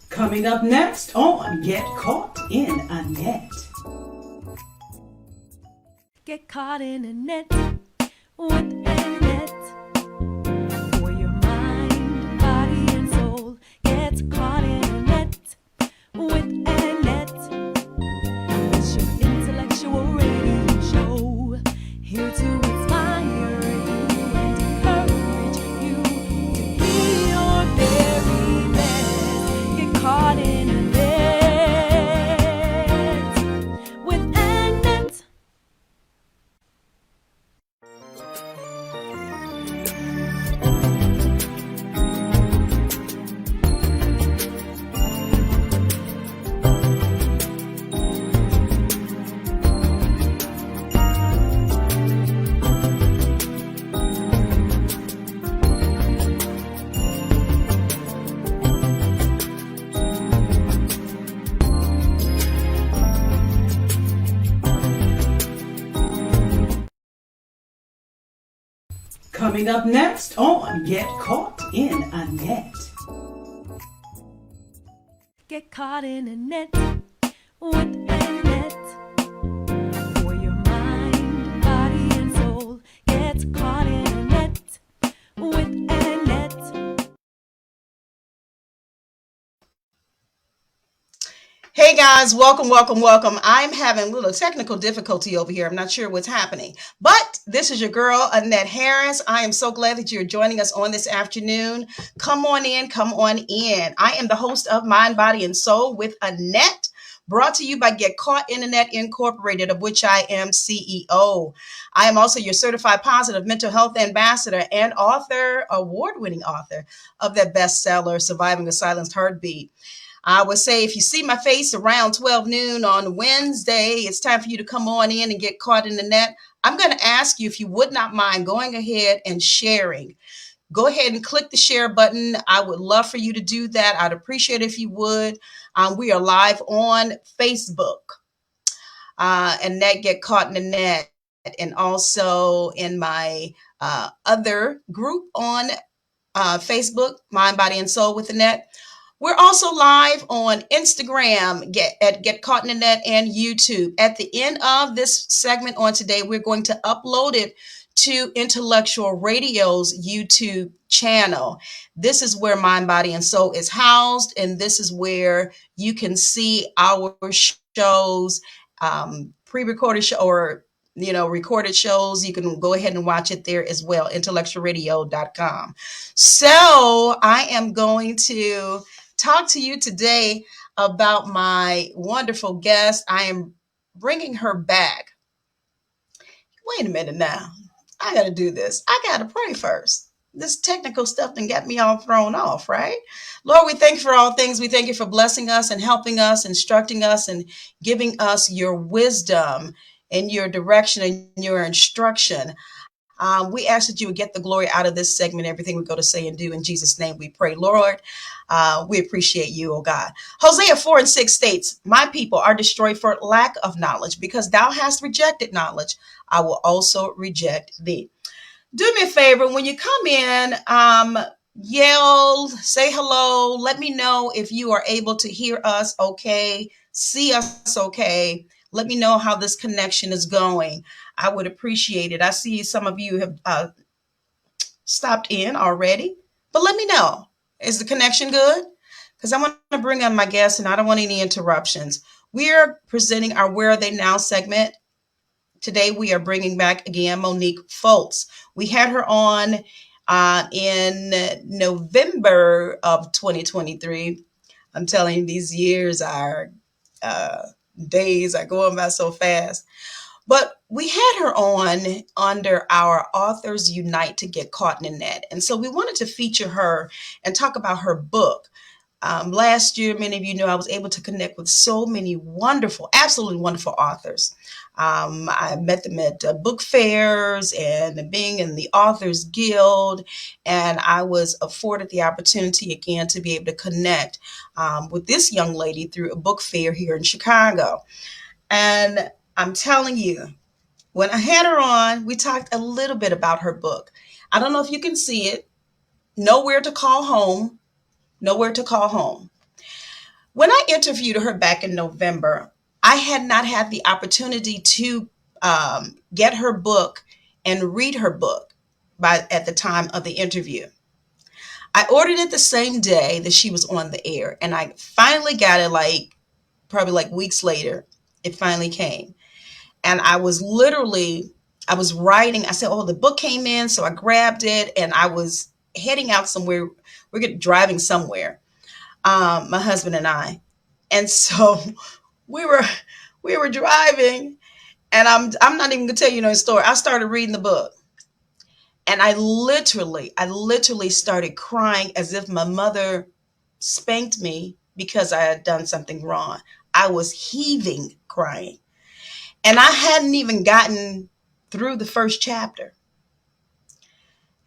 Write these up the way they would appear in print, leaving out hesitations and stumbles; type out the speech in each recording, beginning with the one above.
Coming up next on Get Caught in a Net. Get caught in a net with Anet. For your mind, body, and soul. Get caught in a net with Anet. It's your intellectual radio show. Here to inspire you and encourage you to be your very best. Get caught in a net with Anet. Coming up next on Get Caught in a Net. Get caught in a net with Anet. For your mind, body, and soul. Get caught in a net with Anet. Hey guys, welcome. I'm having a little technical difficulty over here. I'm not sure what's happening, but this is your girl, Anet Harris. I am so glad that you're joining us on this afternoon. Come on in. I am the host of Mind, Body, and Soul with Anet, brought to you by Get Caught in a Net Incorporated, of which I am CEO. I am also your certified positive mental health ambassador and author, award-winning author of that bestseller, Surviving a Silenced Heartbeat. I would say if you see my face around 12 noon on Wednesday, it's time for you to come on in and get caught in the net. I'm going to ask you if you would not mind going ahead and sharing. Go ahead and click the share button. I would love for you to do that. I'd appreciate it if you would. We are live on Facebook and that Get Caught in the Net, and also in my other group on Facebook, Mind, Body, and Soul with Anet. We're also live on Instagram, Get Caught in the Net, and YouTube. At the end of this segment on today, we're going to upload it to Intellectual Radio's YouTube channel. This is where Mind, Body, and Soul is housed, and this is where you can see our shows, pre-recorded show or recorded shows. You can go ahead and watch it there as well, IntellectualRadio.com. So I am going to talk to you today about my wonderful guest. I am bringing her back. Wait a minute now. I got to do this. I got to pray first. This technical stuff done got me all thrown off, right? Lord, we thank you for all things. We thank you for blessing us and helping us, instructing us, and giving us your wisdom and your direction and your instruction. We ask that you would get the glory out of this segment, everything we go to say and do. In Jesus' name we pray, Lord. We appreciate you, oh God. Hosea 4:6 states, my people are destroyed for lack of knowledge. Because thou hast rejected knowledge, I will also reject thee. Do me a favor, when you come in, yell, say hello. Let me know if you are able to hear us okay, see us okay. Let me know how this connection is going. I would appreciate it. I see some of you have stopped in already, but let me know. Is the connection good? Because I want to bring on my guests and I don't want any interruptions. We are presenting our Where Are They Now segment. Today we are bringing back again Monique Fultz. We had her on in November of 2023. I'm telling you, these years are days are going by so fast. But we had her on under our Authors Unite to Get Caught in the Net. And so we wanted to feature her and talk about her book. Last year, many of you know I was able to connect with so many wonderful, absolutely wonderful authors. I met them at book fairs and being in the Authors Guild. And I was afforded the opportunity again to be able to connect with this young lady through a book fair here in Chicago. And I'm telling you, when I had her on, we talked a little bit about her book. I don't know if you can see it. Nowhere to Call Home. Nowhere to Call Home. When I interviewed her back in November, I had not had the opportunity to get her book and read her book at the time of the interview. I ordered it the same day that she was on the air, and I finally got it probably weeks later. It finally came. And I was writing. I said, oh, the book came in. So I grabbed it and I was heading out somewhere. Driving somewhere, my husband and I. And so we were driving, and I'm not even gonna tell you no story. I started reading the book, and I literally started crying as if my mother spanked me because I had done something wrong. I was heaving, crying. And I hadn't even gotten through the first chapter.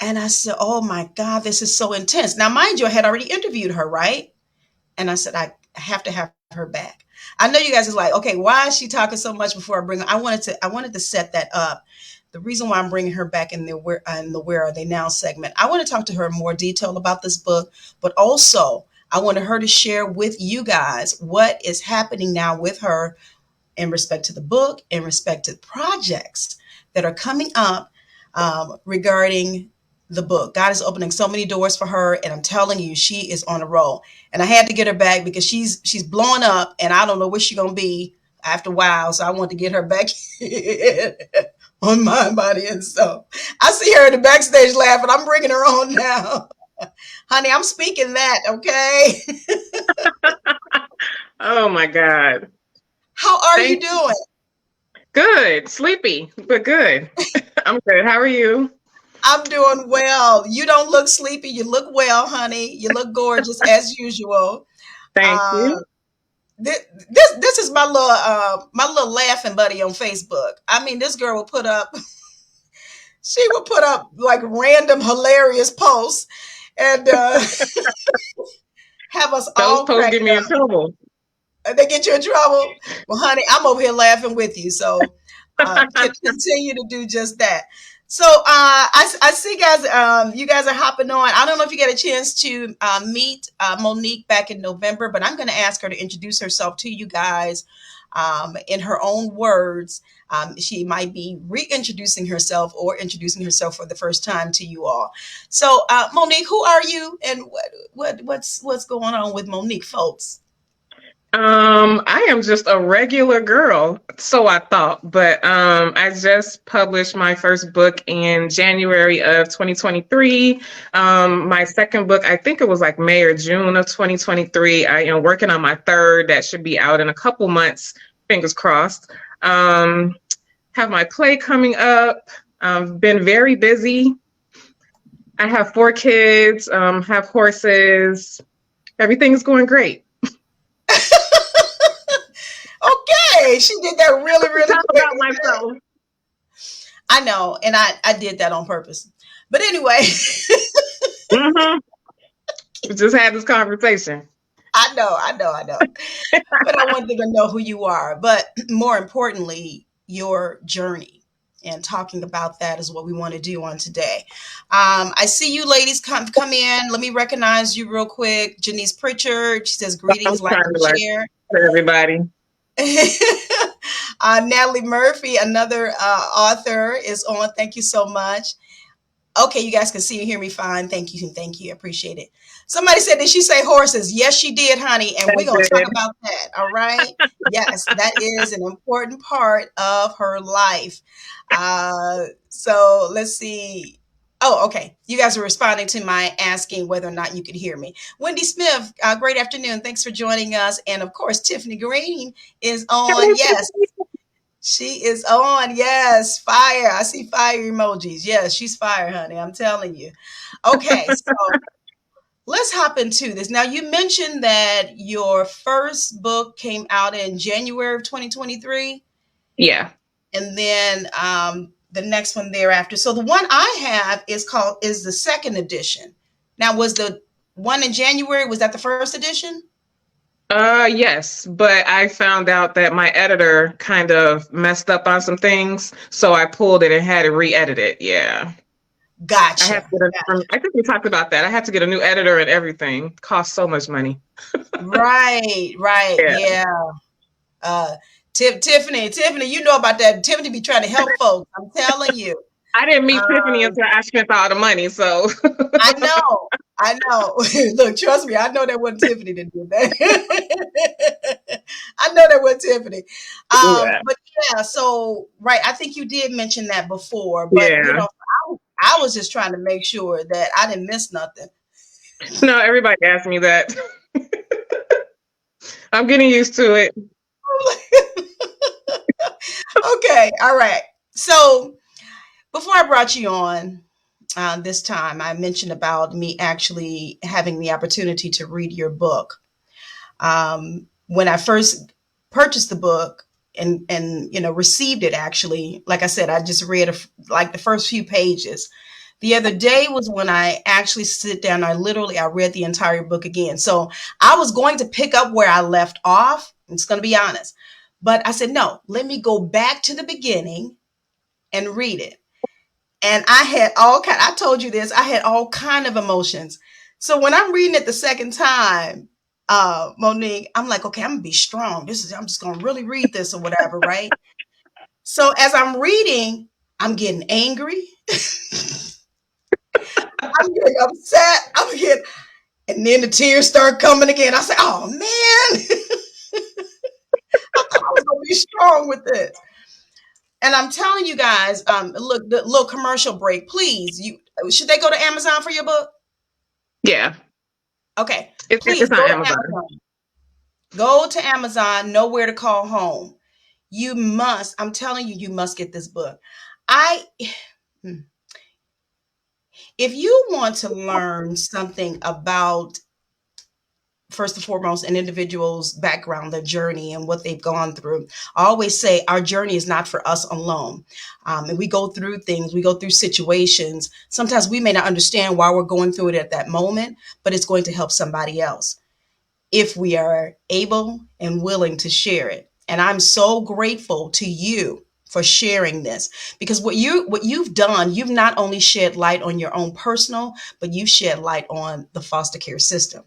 And I said, oh my God, this is so intense. Now, mind you, I had already interviewed her, right? And I said, I have to have her back. I know you guys is like, okay, why is she talking so much before I bring her? I wanted to set that up. The reason why I'm bringing her back in the Where Are They Now segment, I want to talk to her in more detail about this book, but also I wanted her to share with you guys what is happening now with her in respect to the book, in respect to projects that are coming up regarding the book. God is opening so many doors for her, and I'm telling you, she is on a roll. And I had to get her back because she's blowing up, and I don't know where she's gonna be after a while. So I want to get her back on Mind, Body, and Soul. I see her in the backstage laughing. I'm bringing her on now, honey. I'm speaking that, okay? Oh my God. How are you doing? Good. Sleepy, but good. I'm good. How are you? I'm doing well. You don't look sleepy. You look well, honey. You look gorgeous as usual. Thank you. This is my little laughing buddy on Facebook. I mean, this girl will put up. She will put up like random hilarious posts and have us all. Those posts get me in trouble. They get you in trouble. Well, honey, I'm over here laughing with you. So continue to do just that. So I see, guys, you guys are hopping on. I don't know if you get a chance to meet Monique back in November, but I'm going to ask her to introduce herself to you guys in her own words. She might be reintroducing herself or introducing herself for the first time to you all. So Monique, who are you, and what's going on with Monique Fultz? I am just a regular girl, so I thought, but I just published my first book in January of 2023. My second book, I think it was like May or June of 2023. I am working on my third that should be out in a couple months, fingers crossed. Have my play coming up. I've been very busy. I have 4 kids, have horses. Everything's going great. Okay, she did that really Talk quick. about myself. I know, and I did that on purpose. But anyway, We just had this conversation. I know. But I wanted to know who you are. But more importantly, your journey, and talking about that is what we want to do on today. I see you ladies come in. Let me recognize you real quick. Janice Pritchard. She says greetings, like and share. For everybody. Natalie Murphy, another author, is on. Thank you so much. Okay, you guys can see and hear me fine. Thank you. I appreciate it. Somebody said, did she say horses? Yes, she did, honey. And we're going to talk about that. All right. Yes, that is an important part of her life. So let's see. Oh, okay. You guys are responding to my asking whether or not you could hear me. Wendy Smith, great afternoon. Thanks for joining us. And of course, Tiffany Green is on. Yes, she is on. Yes, fire. I see fire emojis. Yes, she's fire, honey. I'm telling you. Okay, so let's hop into this. Now, you mentioned that your first book came out in January of 2023. Yeah. And then the next one thereafter. So the one I have is the second edition. Now, was the one in January, was that the first edition? Yes, but I found out that my editor kind of messed up on some things, so I pulled it and had it re-edited. Yeah. I had Gotcha. to I think we talked about that. I had to get a new editor and everything. Cost so much money. Right, right, Yeah. yeah. Tiffany, you know about that. Tiffany be trying to help folks. I'm telling you. I didn't meet Tiffany Um, until I spent all the money. So I know. I know. Look, trust me, I know that wasn't Tiffany that did that. I know that wasn't Tiffany. yeah. But yeah, so right, I think you did mention that before, but Yeah. I was just trying to make sure that I didn't miss nothing. No, everybody asked me that. I'm getting used to it. Okay, all right. So before I brought you on this time, I mentioned about me actually having the opportunity to read your book. When I first purchased the book and received it, actually, like I said, I just read like the first few pages. The other day was when I actually sit down. I read the entire book again. So I was going to pick up where I left off. I'm just going to be honest, but I said no. Let me go back to the beginning and read it. And I had I told you this, I had all kind of emotions. So when I'm reading it the second time, Monique, I'm like, okay, I'm gonna be strong. I'm just gonna really read this or whatever, right? So as I'm reading, I'm getting angry. I'm getting upset. And then the tears start coming again. I say, oh man, I thought I was gonna be strong with this. And I'm telling you guys, look, the little commercial break, please. Should they go to Amazon for your book? Yeah. Okay, please It's go on to Amazon. Amazon. Go to Amazon, know where to call home. You must, I'm telling you, you must get this book. I, if you want to learn something about, first and foremost, an individual's background, their journey, and what they've gone through, I always say our journey is not for us alone. And we go through things, we go through situations. Sometimes we may not understand why we're going through it at that moment, but it's going to help somebody else if we are able and willing to share it. And I'm so grateful to you for sharing this, because what you've done, you've not only shed light on your own personal, but you've shed light on the foster care system.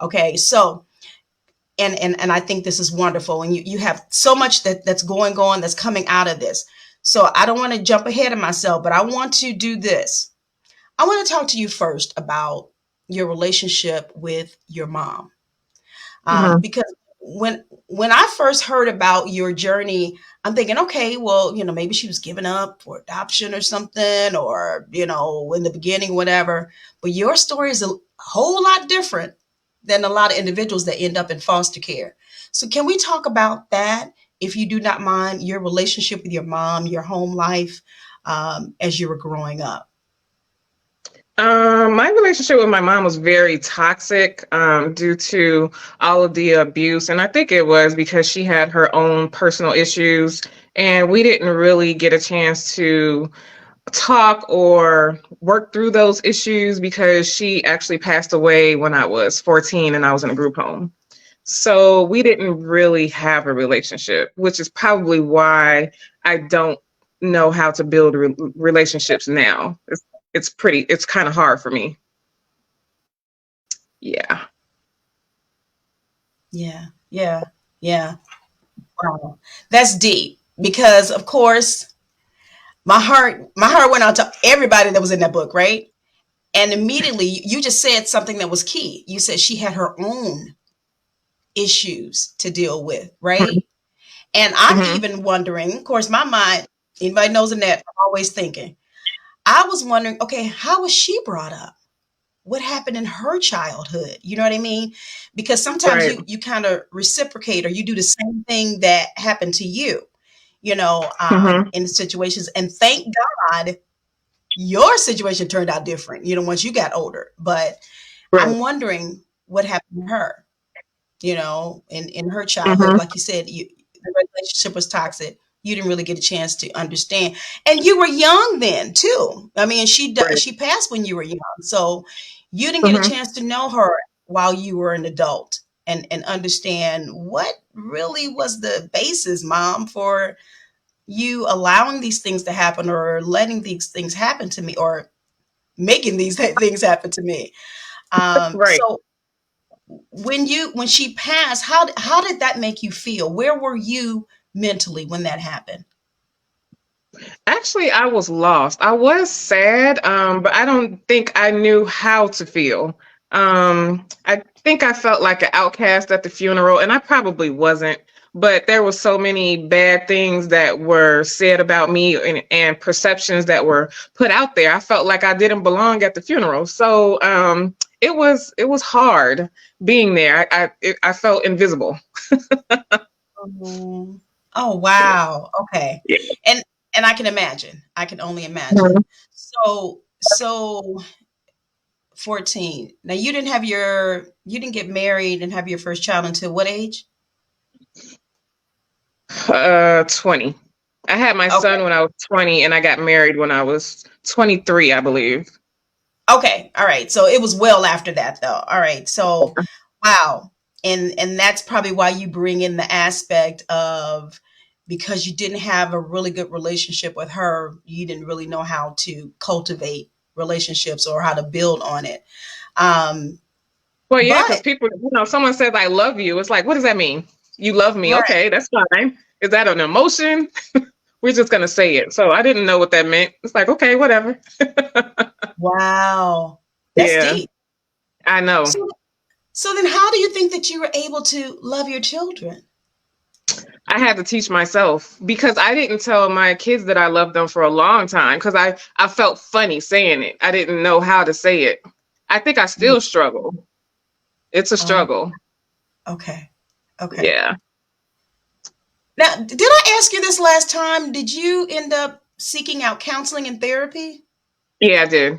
Okay, so and I think this is wonderful, and you have so much that's going on, that's coming out of this. So I don't want to jump ahead of myself, but I want to do this. I want to talk to you first about your relationship with your mom. Mhm. Because when I first heard about your journey, I'm thinking, okay, well, maybe she was given up for adoption or something, or, in the beginning, whatever. But your story is a whole lot different than a lot of individuals that end up in foster care. So can we talk about that, if you do not mind, your relationship with your mom, your home life, as you were growing up? My relationship with my mom was very toxic due to all of the abuse. And I think it was because she had her own personal issues, and we didn't really get a chance to talk or work through those issues because she actually passed away when I was 14 and I was in a group home. So we didn't really have a relationship, which is probably why I don't know how to build relationships now. It's kind of hard for me. Yeah. Yeah, yeah, yeah. Wow. That's deep, because of course my heart went out to everybody that was in that book, right? And immediately you just said something that was key. You said she had her own issues to deal with, right? And I'm Mm-hmm. even wondering, of course, my mind, anybody knows Anet, I'm always thinking. I was wondering, okay, how was she brought up? What happened in her childhood? You know what I mean? Because sometimes Right. you kind of reciprocate, or you do the same thing that happened to you, Mm-hmm. in situations. And thank God your situation turned out different, once you got older. But Right. I'm wondering what happened to her, in her childhood. Mm-hmm. Like you said, the relationship was toxic. You didn't really get a chance to understand, and you were young then too. I mean, Right. she passed when you were young, so you didn't get a Mm-hmm. chance to know her while you were an adult, and understand what really was the basis, Mom, for you allowing these things to happen, or letting these things happen to me, or making these things happen to me. Right. So when she passed, how did that make you feel? Where were you mentally when that happened? Actually, I was lost. I was sad, but I don't think I knew how to feel. I think I felt like an outcast at the funeral, and I probably wasn't. But there were so many bad things that were said about me and perceptions that were put out there. I felt like I didn't belong at the funeral. So it was hard being there. I felt invisible. Oh, oh, wow. Okay. Yeah. And I can imagine. I can only imagine. So 14. Now you didn't get married and have your first child until what age? 20. I had my Okay. son when I was 20, and I got married when I was 23, I believe. Okay. All right. So it was well after that though. All right. So wow. And that's probably why you bring in the aspect of, because you didn't have a really good relationship with her, you didn't really know how to cultivate relationships or how to build on it. Um, Well, yeah, because but people, someone says, I love you. It's like, what does that mean? You love me. right. Okay, that's fine. Is that an emotion? We're just going to say it. So I didn't know what that meant. It's like, okay, whatever. Wow. That's Yeah, deep. I know. So then how do you think that you were able to love your children? I had to teach myself because I didn't tell my kids that I loved them for a long time because I felt funny saying it. I didn't know how to say it. I think I still struggle. It's a Oh, struggle. okay. Okay. Yeah. Now, did I ask you this last time? Did you end up seeking out counseling and therapy? Yeah, I did.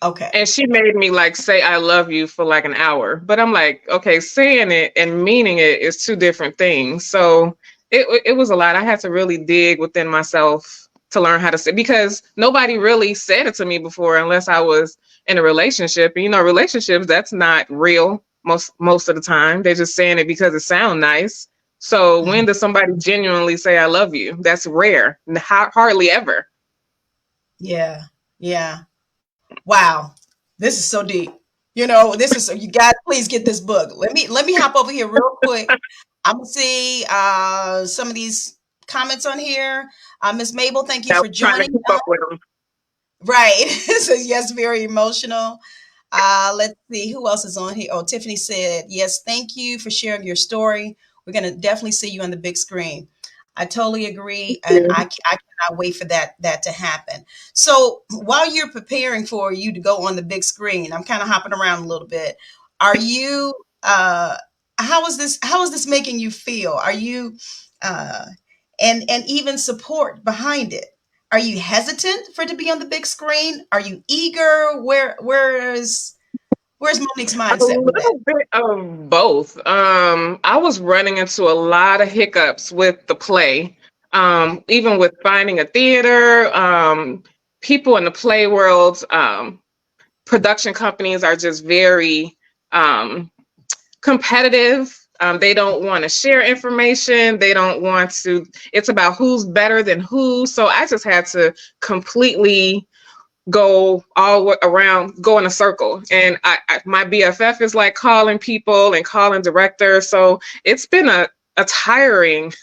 Okay. And she made me like say I love you for like an hour. But I'm like, okay, saying it and meaning it is two different things. So it was a lot. I had to really dig within myself to learn how to say, because nobody really said it to me before unless I was in a relationship. And relationships, that's not real most of the time. They're just saying it because it sounds nice. So when does somebody genuinely say I love you? That's rare. Hardly ever. Yeah. Yeah. Wow. This is so deep. This is so, you guys please get this book. Let me hop over here real quick. I'm gonna see some of these comments on here. Miss Mabel, thank you I for was trying to joining keep us. up with them. Right. So yes, very emotional. Let's see who else is on here. Oh, Tiffany said, yes, thank you for sharing your story. We're gonna definitely see you on the big screen. I totally agree, and I cannot wait for that to happen. So while you're preparing for you to go on the big screen, I'm kind of hopping around a little bit. Are you? How is this making you feel? Are you? Uh, and even support behind it. Are you hesitant for it to be on the big screen? Are you eager? Where's Monique's A mindset with that? little bit of both. I was running into a lot of hiccups with the play, even with finding a theater. People in the play world, production companies are just very competitive. They don't want to share information. They don't want to, it's about who's better than who. So I just had to completely go go in a circle. And my BFF is like calling people and calling directors. So it's been a tiring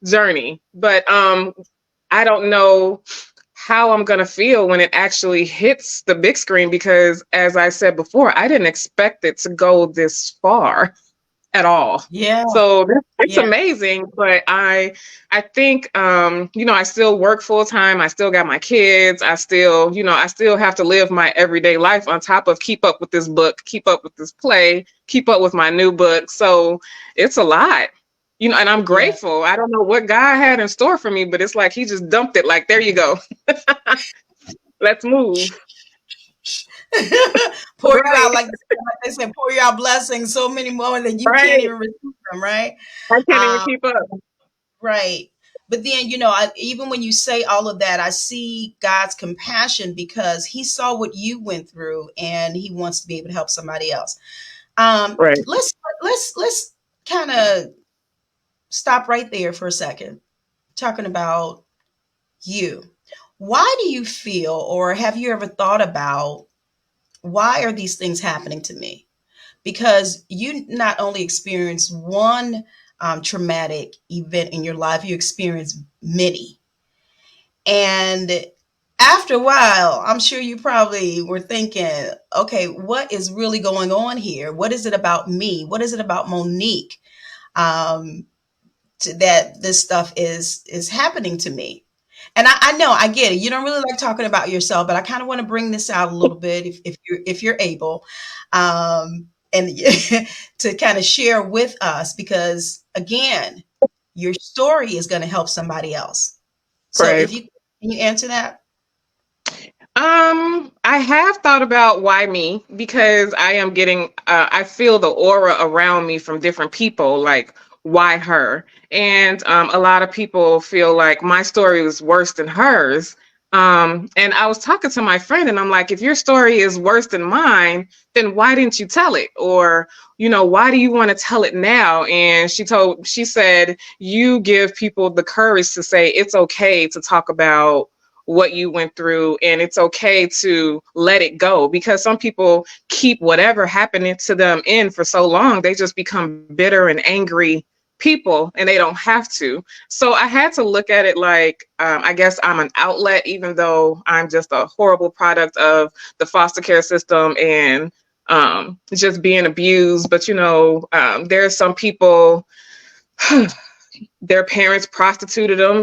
journey, but I don't know how I'm going to feel when it actually hits the big screen, because as I said before, I didn't expect it to go this far at all. Yeah, So it's yeah, amazing, but I think I still work full time. I still got my kids. I still have to live my everyday life on top of keep up with this book, keep up with this play, keep up with my new book. So it's a lot. And I'm yeah. grateful. I don't know what God had in store for me, but it's like he just dumped it like, there you go. Let's move. Pour you Right. out like they said, pour you out blessings, so many more than you can't Right. even receive them, right? I can't even Um, keep up. right. But then, even when you say all of that, I see God's compassion because he saw what you went through and he wants to be able to help somebody else. Um, Right. let's kind of stop right there for a second, talking about you. why do you feel, or have you ever thought about, why are these things happening to me? Because you not only experience one traumatic event in your life, you experience many. And after a while, I'm sure you probably were thinking, okay, what is really going on here? What is it about me? What is it about Monique um, that this stuff is happening to me? And I know, I get it. You don't really like talking about yourself, but I kind of want to bring this out a little bit, if you're able, and to kind of share with us, because again, your story is going to help somebody else. So Right. if you can you answer that? I have thought about why me, because I am getting, I feel the aura around me from different people, like, why her? And a lot of people feel like my story was worse than hers. And I was talking to my friend and I'm like, if your story is worse than mine, then why didn't you tell it? Or, why do you want to tell it now? And she said, you give people the courage to say it's okay to talk about what you went through, and it's okay to let it go, because some people keep whatever happening to them in for so long, they just become bitter and angry people, and they don't have to. So I had to look at it like, I guess I'm an outlet, even though I'm just a horrible product of the foster care system and just being abused. But there's some people their parents prostituted them.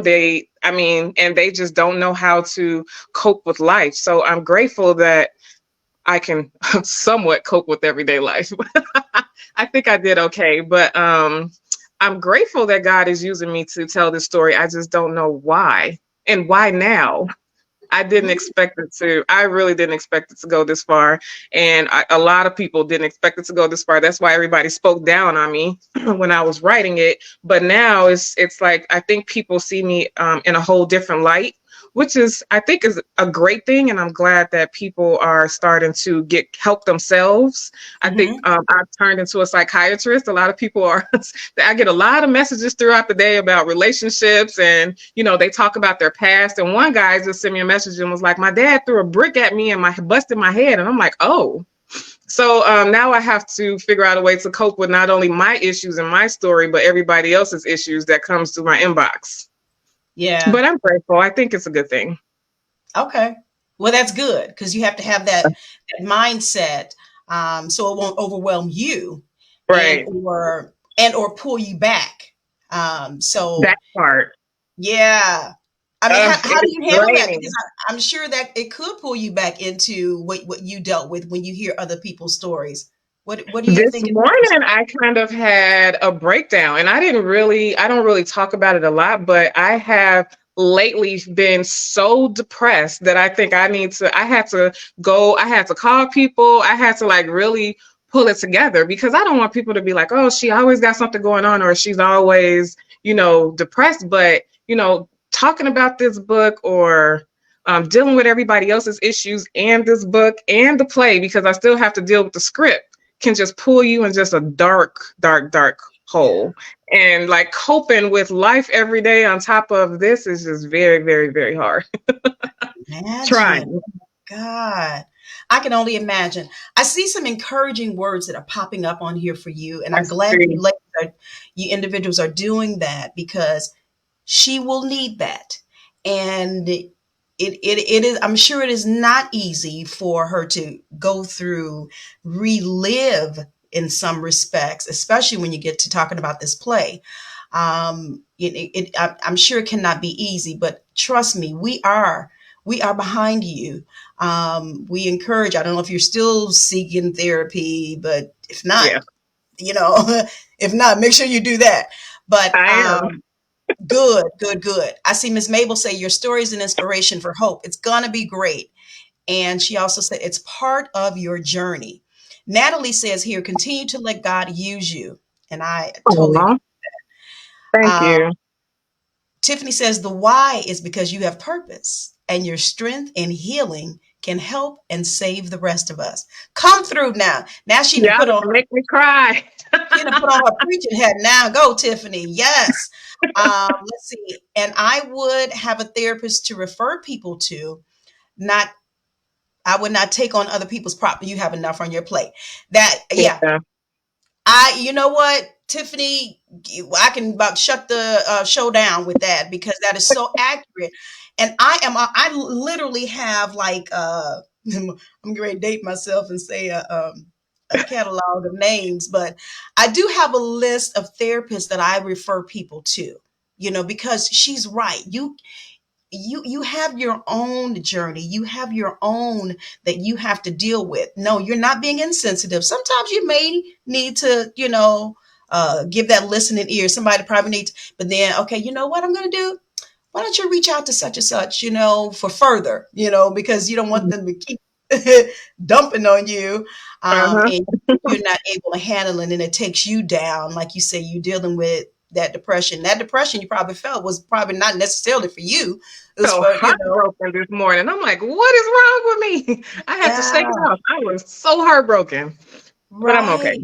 And they just don't know how to cope with life. So I'm grateful that I can somewhat cope with everyday life. I think I did okay, but I'm grateful that God is using me to tell this story. I just don't know why, and why now. I really didn't expect it to go this far. And a lot of people didn't expect it to go this far. That's why everybody spoke down on me when I was writing it. But now it's like, I think people see me in a whole different light, which I think is a great thing. And I'm glad that people are starting to help themselves. I think I've turned into a psychiatrist. A lot of people I get a lot of messages throughout the day about relationships, and, they talk about their past. And one guy just sent me a message and was like, my dad threw a brick at me and busted my head. And I'm like, oh. So now I have to figure out a way to cope with not only my issues and my story, but everybody else's issues that comes to my inbox. Yeah. But I'm grateful. I think it's a good thing. Okay. Well, that's good, because you have to have that mindset, so it won't overwhelm you, Right. or pull you back. So that part. Yeah. I mean, how do you handle that? draining. Because I'm sure that it could pull you back into what you dealt with when you hear other people's stories. What do you This think? morning, I kind of had a breakdown, and I don't really talk about it a lot, but I have lately been so depressed that I think I had to call people. I had to like really pull it together, because I don't want people to be like, oh, she always got something going on, or she's always, depressed. But, talking about this book, or dealing with everybody else's issues and this book and the play, because I still have to deal with the script, can just pull you in just a dark, dark, dark hole. And like coping with life every day on top of this is just very, very, very hard. Imagine. Trying. God, I can only imagine. I see some encouraging words that are popping up on here for you, and I'm glad you individuals are doing that, because she will need that. And it is, I'm sure it is not easy for her to go through, relive in some respects, especially when you get to talking about this play. I'm sure it cannot be easy, but trust me, we are behind you. We encourage, I don't know if you're still seeking therapy, but if not, if not, make sure you do that. But I am. Good. I see Miss Mabel say your story is an inspiration for hope. It's going to be great. And she also said it's part of your journey. Natalie says here, continue to let God use you. And I totally agree. Thank you. Tiffany says the why is because you have purpose, and your strength and healing can help and save the rest of us. Come through now. Now she done Yeah, put on make me cry. she done put on her preaching hat. Now go, Tiffany. Yes. Let's see. And I would have a therapist to refer people to. I would not take on other people's property. You have enough on your plate. Yeah. You know what, Tiffany, I can about shut the show down with that, because that is so accurate. And I literally have like, I'm getting ready to date myself and say a catalog of names, but I do have a list of therapists that I refer people to, because she's right. You have your own journey. You have your own that you have to deal with. No, you're not being insensitive. Sometimes you may need to, give that listening ear. Somebody probably needs, but then, okay, you know what I'm going to do? Why don't you reach out to such and such, for further, because you don't want them to keep dumping on you. And you're not able to handle it, and it takes you down. Like you say, you're dealing with that depression. That depression you probably felt was probably not necessarily for you. It was for, heartbroken this morning. I'm like, what is wrong with me? I had to shake it off. I was so heartbroken. But I'm okay.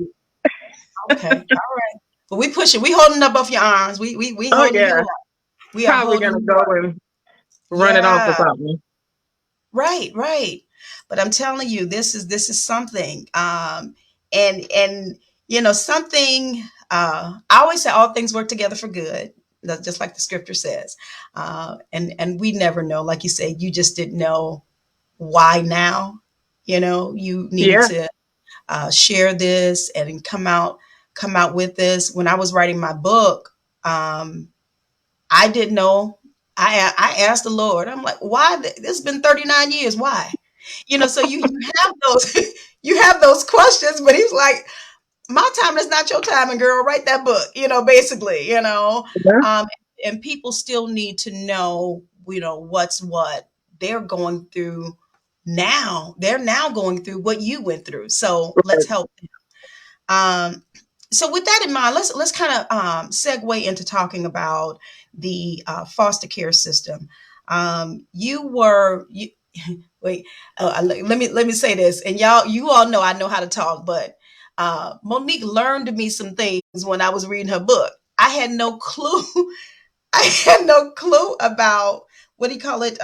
Okay. All right. But we pushing. We holding up both your arms. We holding you up. We are probably gonna go and run it off or something. Right. But I'm telling you, this is something. And something. I always say all things work together for good, just like the scripture says. And we never know. Like you say, you just didn't know why now. You need to share this and come out with this. When I was writing my book, I didn't know. I asked the Lord. I'm like, why? This has been 39 years. Why? So you have those you have those questions, but he's like, my time is not your time, and girl, write that book, basically, and people still need to know, what's what. They're going through now. They're now going through what you went through. So let's help them. So with that in mind, let's kind of segue into talking about the foster care system. Let me say this, and you all know I know how to talk, but Monique learned me some things when I was reading her book. I had no clue. I had no clue about, what do you call it?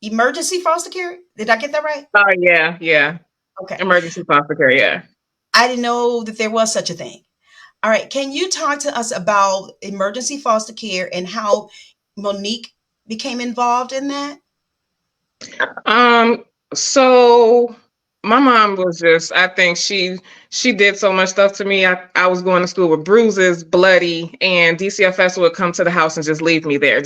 Emergency foster care. Did I get that right? Oh yeah. Okay. Emergency foster care. Yeah. I didn't know that there was such a thing. All right. Can you talk to us about emergency foster care and how Monique became involved in that? So my mom was just, I think she did so much stuff to me. I was going to school with bruises, bloody, and DCFS would come to the house and just leave me there.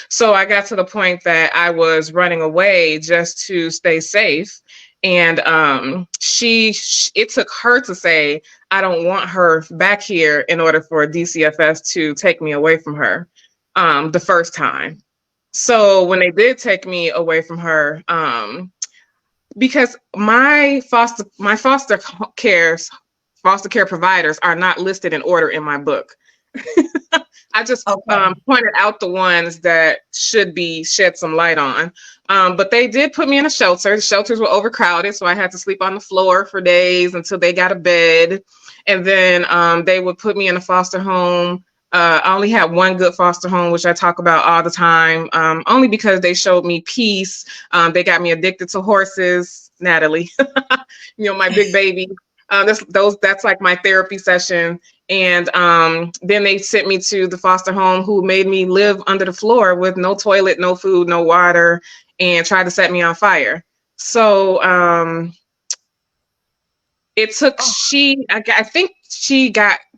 So I got to the point that I was running away just to stay safe. And it took her to say, I don't want her back here, in order for DCFS to take me away from her the first time. So when they did take me away from her, because my foster care providers are not listed in order in my book. I just pointed out the ones that should be shed some light on. But they did put me in a shelter. The shelters were overcrowded, so I had to sleep on the floor for days until they got a bed. And then they would put me in a foster home. I only had one good foster home, which I talk about all the time, only because they showed me peace. They got me addicted to horses, Natalie, my big baby. That's like my therapy session. And then they sent me to the foster home, who made me live under the floor with no toilet, no food, no water, and tried to set me on fire. So it took, I think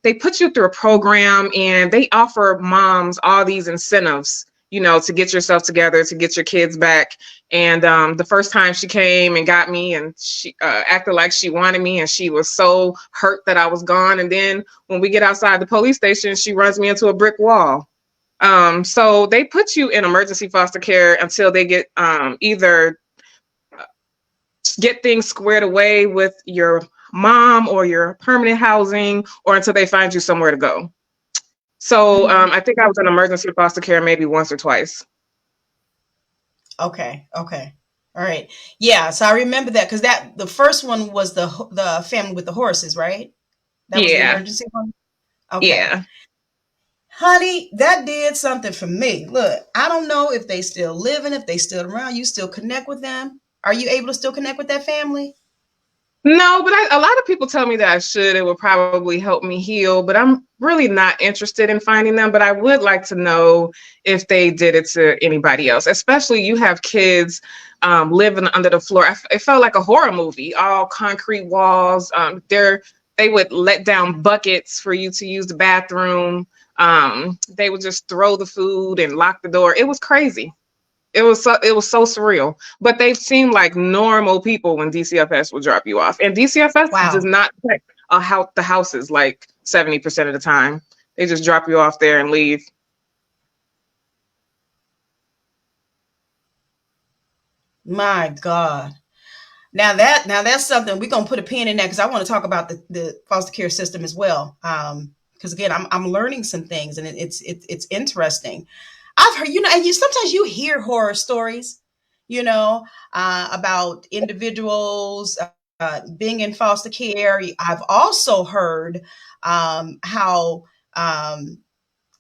they put you through a program, and they offer moms all these incentives, to get yourself together, to get your kids back. And the first time she came and got me, and she acted like she wanted me, and she was so hurt that I was gone. And then when we get outside the police station, she runs me into a brick wall. So they put you in emergency foster care until they get either get things squared away with your mom or your permanent housing, or until they find you somewhere to go. So I think I was in emergency foster care maybe once or twice. Okay. Okay. All right. Yeah. So I remember that because the first one was the family with the horses, right? That was the Yeah. emergency one. Okay. Yeah. Honey, that did something for me. Look, I don't know if they still living, if they still around. You still connect with them? Are you able to still connect with that family? No, but a lot of people tell me that I should. It would probably help me heal, but I'm really not interested in finding them. But I would like to know if they did it to anybody else, especially you have kids living under the floor. It felt like a horror movie, all concrete walls. They would let down buckets for you to use the bathroom. They would just throw the food and lock the door. It was crazy. It was so surreal. But they seemed like normal people when DCFS would drop you off. And DCFS does Wow. not check the houses like 70% of the time. They just drop you off there and leave. My God. Now that's something we're gonna put a pin in that because I want to talk about the foster care system as well. Because again, I'm learning some things and it's interesting. I've heard, and sometimes you hear horror stories, about individuals being in foster care. I've also heard how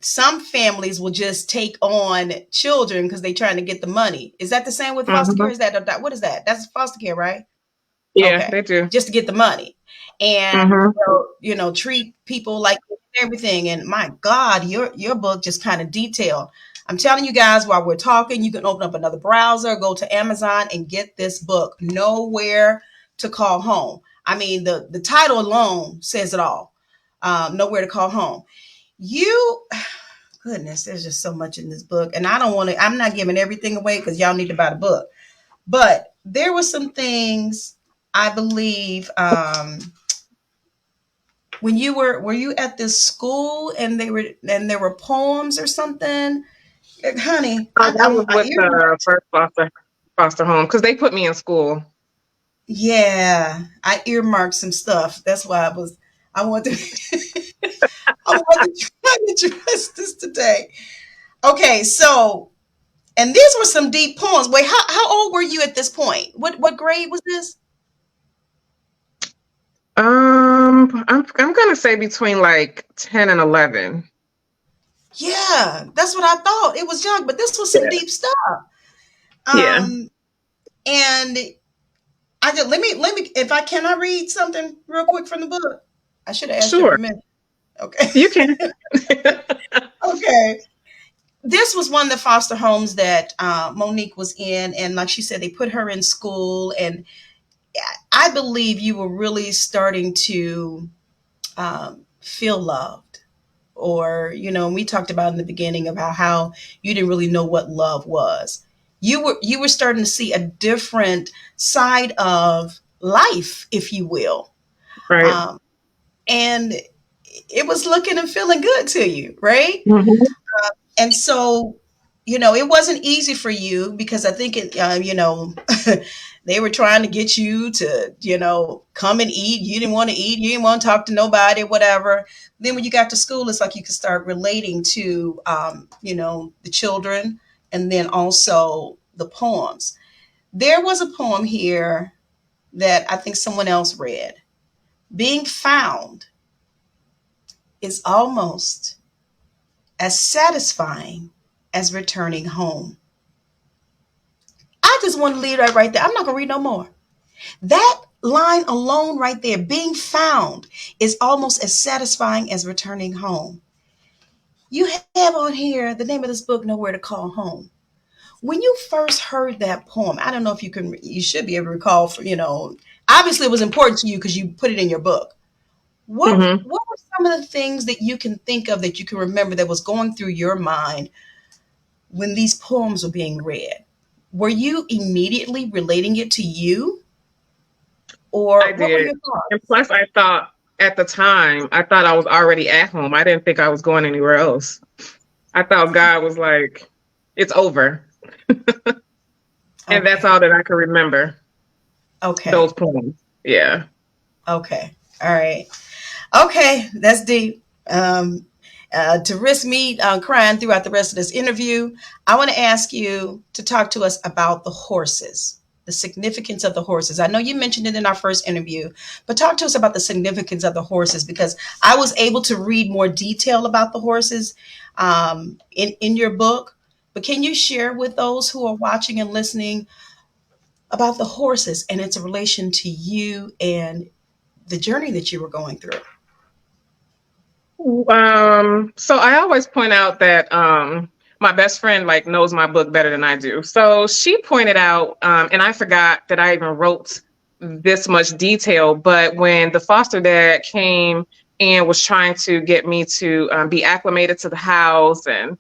some families will just take on children because they're trying to get the money. Is that the same with foster care? Hmm. Is that what is that? That's foster care, right? Yeah, Okay, they do. just to get the money, and Hmm. treat people like everything. And my God, your book just kind of detailed. I'm telling you guys, while we're talking, you can open up another browser, go to Amazon, and get this book. Nowhere to Call Home. I mean, the title alone says it all. Nowhere to Call Home. You, goodness, there's just so much in this book, and I don't want to. I'm not giving everything away because y'all need to buy the book. But there were some things I believe when were you at this school and there were poems or something, honey. That was with the first foster home because they put me in school. Yeah, I earmarked some stuff. That's why I want to I want to try to address this today. Okay, so and these were some deep poems. Wait, how old were you at this point? What grade was this? I'm gonna say between like 10 and 11. Yeah, that's what I thought. It was young, but this was some Yeah. deep stuff. Yeah. Um, and I just let me if I read something real quick from the book. I should have asked your Sure. permission. Okay. You can. Okay. This was one of the foster homes that Monique was in, and like she said, they put her in school, and I believe you were really starting to feel loved, or we talked about in the beginning about how you didn't really know what love was. You were starting to see a different side of life, if you will, Right. and it was looking and feeling good to you, right? Mhm. And so, it wasn't easy for you because I think they were trying to get you to, come and eat. You didn't want to eat. You didn't want to talk to nobody, whatever. Then when you got to school, it's like you could start relating to, the children and then also the poems. There was a poem here that I think someone else read. Being found is almost as satisfying as returning home. I just want to leave that right there. I'm not going to read no more. That line alone right there, being found, is almost as satisfying as returning home. You have on here the name of this book, Nowhere to Call Home. When you first heard that poem, I don't know if you should be able to recall, obviously it was important to you because you put it in your book. What Mhm. were some of the things that you can think of that you can remember that was going through your mind when these poems were being read? Were you immediately relating it to you, I or what were did. your thoughts? And plus, I thought at the time, I thought I was already at home. I didn't think I was going anywhere else. I thought God was like, it's over. And that's Okay. all that I could remember. Okay. Those poems. Yeah. Okay. All right. Okay. That's deep. to risk me crying throughout the rest of this interview, I want to ask you to talk to us about the horses, the significance of the horses. I know you mentioned it in our first interview, but talk to us about the significance of the horses, because I was able to read more detail about the horses in your book. But can you share with those who are watching and listening about the horses and its relation to you and the journey that you were going through? So I always point out that my best friend like knows my book better than I do. So she pointed out, and I forgot that I even wrote this much detail, but when the foster dad came and was trying to get me to be acclimated to the house and,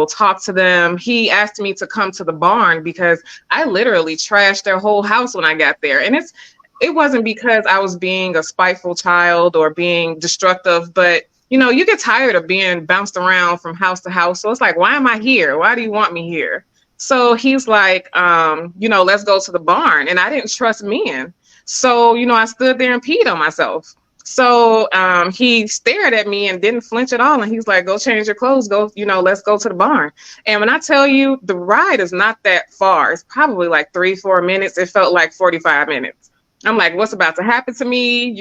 talk to them, he asked me to come to the barn because I literally trashed their whole house when I got there. And it wasn't because I was being a spiteful child or being destructive, but you get tired of being bounced around from house to house. So it's like, why am I here? Why do you want me here? So he's like, let's go to the barn. And I didn't trust men. So, I stood there and peed on myself. So he stared at me and didn't flinch at all. And he's like, go change your clothes. Go, let's go to the barn. And when I tell you, the ride is not that far. It's probably like 3-4 minutes. It felt like 45 minutes. I'm like, what's about to happen to me?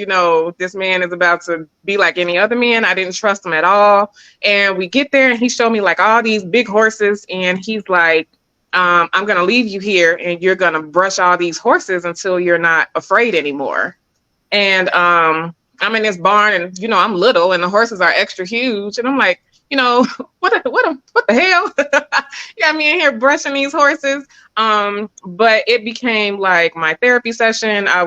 This man is about to be like any other man. I didn't trust him at all. And we get there and he showed me like all these big horses. And he's like, I'm going to leave you here and you're going to brush all these horses until you're not afraid anymore. And I'm in this barn and, I'm little and the horses are extra huge. And I'm like, what the hell? You got me in here brushing these horses. But it became like my therapy session. I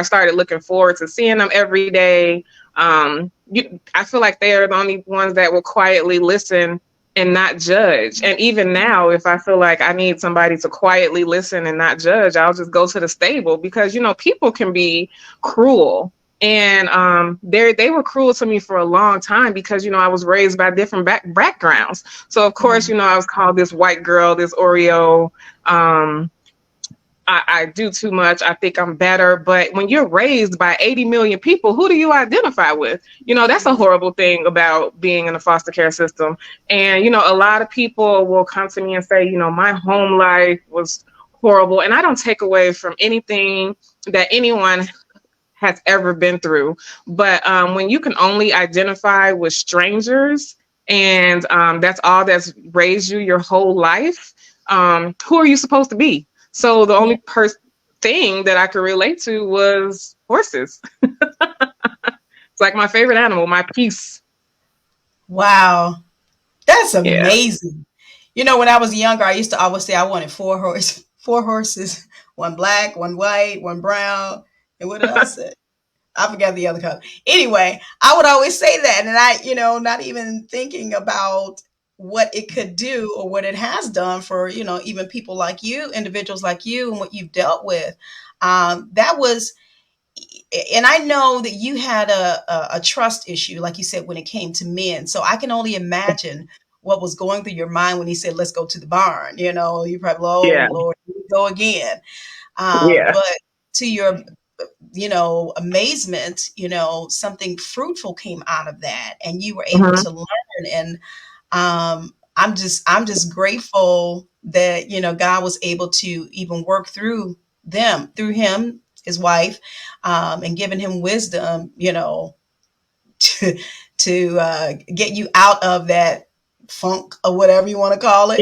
started looking forward to seeing them every day. I feel like they are the only ones that will quietly listen and not judge. And even now, if I feel like I need somebody to quietly listen and not judge, I'll just go to the stable because, people can be cruel. And they were cruel to me for a long time because, I was raised by different backgrounds. So, of course, I was called this white girl, this Oreo. I do too much. I think I'm better. But when you're raised by 80 million people, who do you identify with? That's a horrible thing about being in the foster care system. And, a lot of people will come to me and say, my home life was horrible. And I don't take away from anything that anyone has ever been through. But when you can only identify with strangers and that's all that's raised you your whole life, who are you supposed to be? So the only thing that I could relate to was horses. It's like my favorite animal, my peace. Wow. That's amazing. Yeah. When I was younger, I used to always say I wanted four horses, one black, one white, one brown. And what did I say? I forgot the other color. Anyway, I would always say that. And I, not even thinking about what it could do or what it has done for, even people like you, individuals like you and what you've dealt with. That was, and I know that you had a trust issue, like you said, when it came to men. So I can only imagine what was going through your mind when he said, let's go to the barn. You probably, Lord, here we go again. But to your amazement, something fruitful came out of that and you were able to learn. And I'm just grateful that, God was able to even work through him, his wife, and giving him wisdom, to get you out of that funk or whatever you want to call it.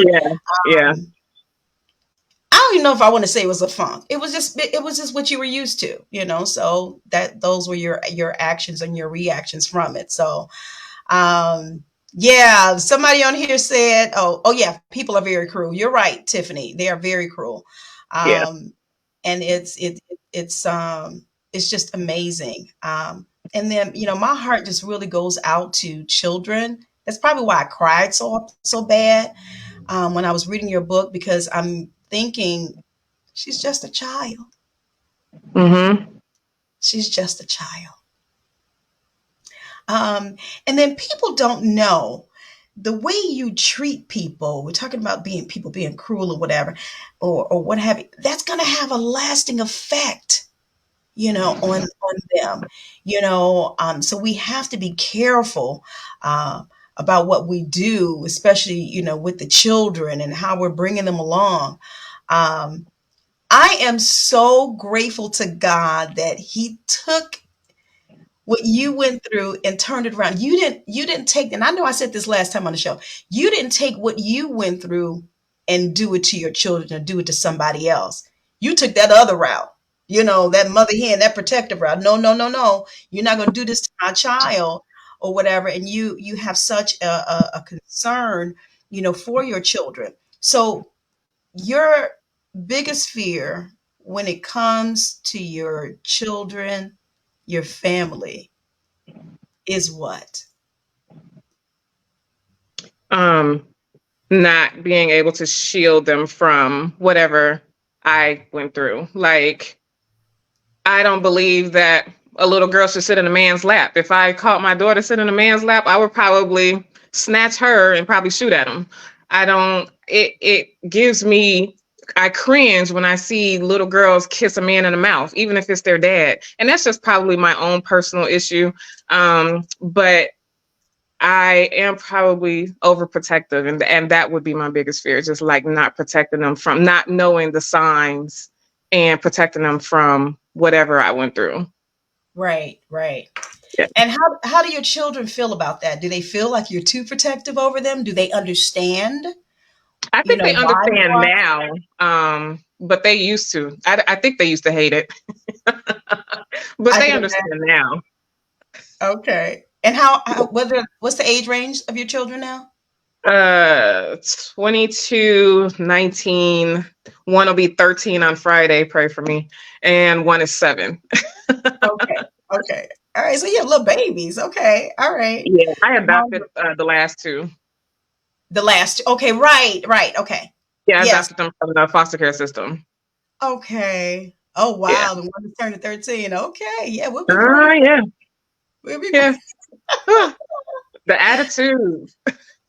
I don't even know if I want to say it was a funk. It was just what you were used to, so that those were your actions and your reactions from it. So, somebody on here said, oh yeah, people are very cruel. You're right, Tiffany. They are very cruel. And it's just amazing. And then, my heart just really goes out to children. That's probably why I cried so bad when I was reading your book, because I'm thinking she's just a child. She's just a child. And then people don't know the way you treat people. We're talking about people being cruel or whatever, or what have you. That's going to have a lasting effect, on them, so we have to be careful about what we do, especially, with the children and how we're bringing them along. I am so grateful to God that he took what you went through and turned it around. You didn't take, and I know I said this last time on the show, you didn't take what you went through and do it to your children or do it to somebody else. You took that other route, that mother hen, that protective route. No, no, no, no. You're not going to do this to my child or whatever. And you have such a concern, for your children. So your biggest fear when it comes to your children, your family, is what? Not being able to shield them from whatever I went through. Like, I don't believe that a little girl should sit in a man's lap. If I caught my daughter sitting in a man's lap, I would probably snatch her and probably shoot at him. It gives me, I cringe when I see little girls kiss a man in the mouth, even if it's their dad. And that's just probably my own personal issue. But I am probably overprotective, and that would be my biggest fear, just like not protecting them from, not knowing the signs and protecting them from whatever I went through. Right. Yeah. And how do your children feel about that? Do they feel like you're too protective over them? Do they understand? I think they understand now, but they used to. I think they used to hate it, but they understand now. Okay. And what's the age range of your children now? 22, 19, one will be 13 on Friday, pray for me, and one is 7. Okay. All right. So you have little babies. Okay. All right. Yeah, I adopted the last 2. The last. Okay. Right. Okay. Yeah, I adopted them from the foster care system. Okay. Oh, wow. Yeah. The one that turned 13. Okay. Yeah. We'll be yeah. We'll be yeah. The attitude.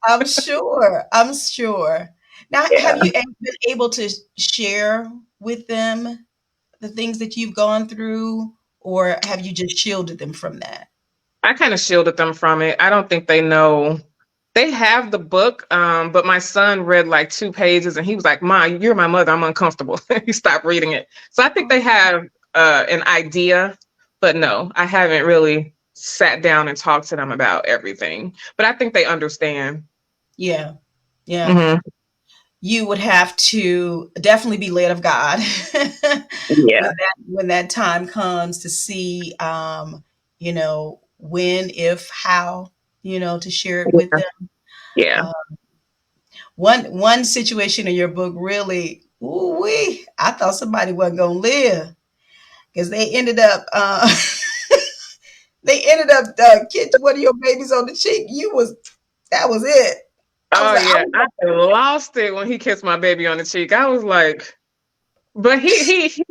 I'm sure. Now, have you been able to share with them the things that you've gone through, or have you just shielded them from that? I kind of shielded them from it. I don't think they know. They have the book, but my son read like 2 pages and he was like, "Ma, you're my mother. I'm uncomfortable." He stopped reading it. So I think they have an idea, but no, I haven't really sat down and talked to them about everything. But I think they understand. Yeah. Mm-hmm. You would have to definitely be led of God. Yeah. When that time comes to see, when, if, how, to share it with them. Yeah. One situation in your book really, I thought somebody wasn't going to live, because they ended up, kissing one of your babies on the cheek. That was it. I lost it when he kissed my baby on the cheek. I was like, but he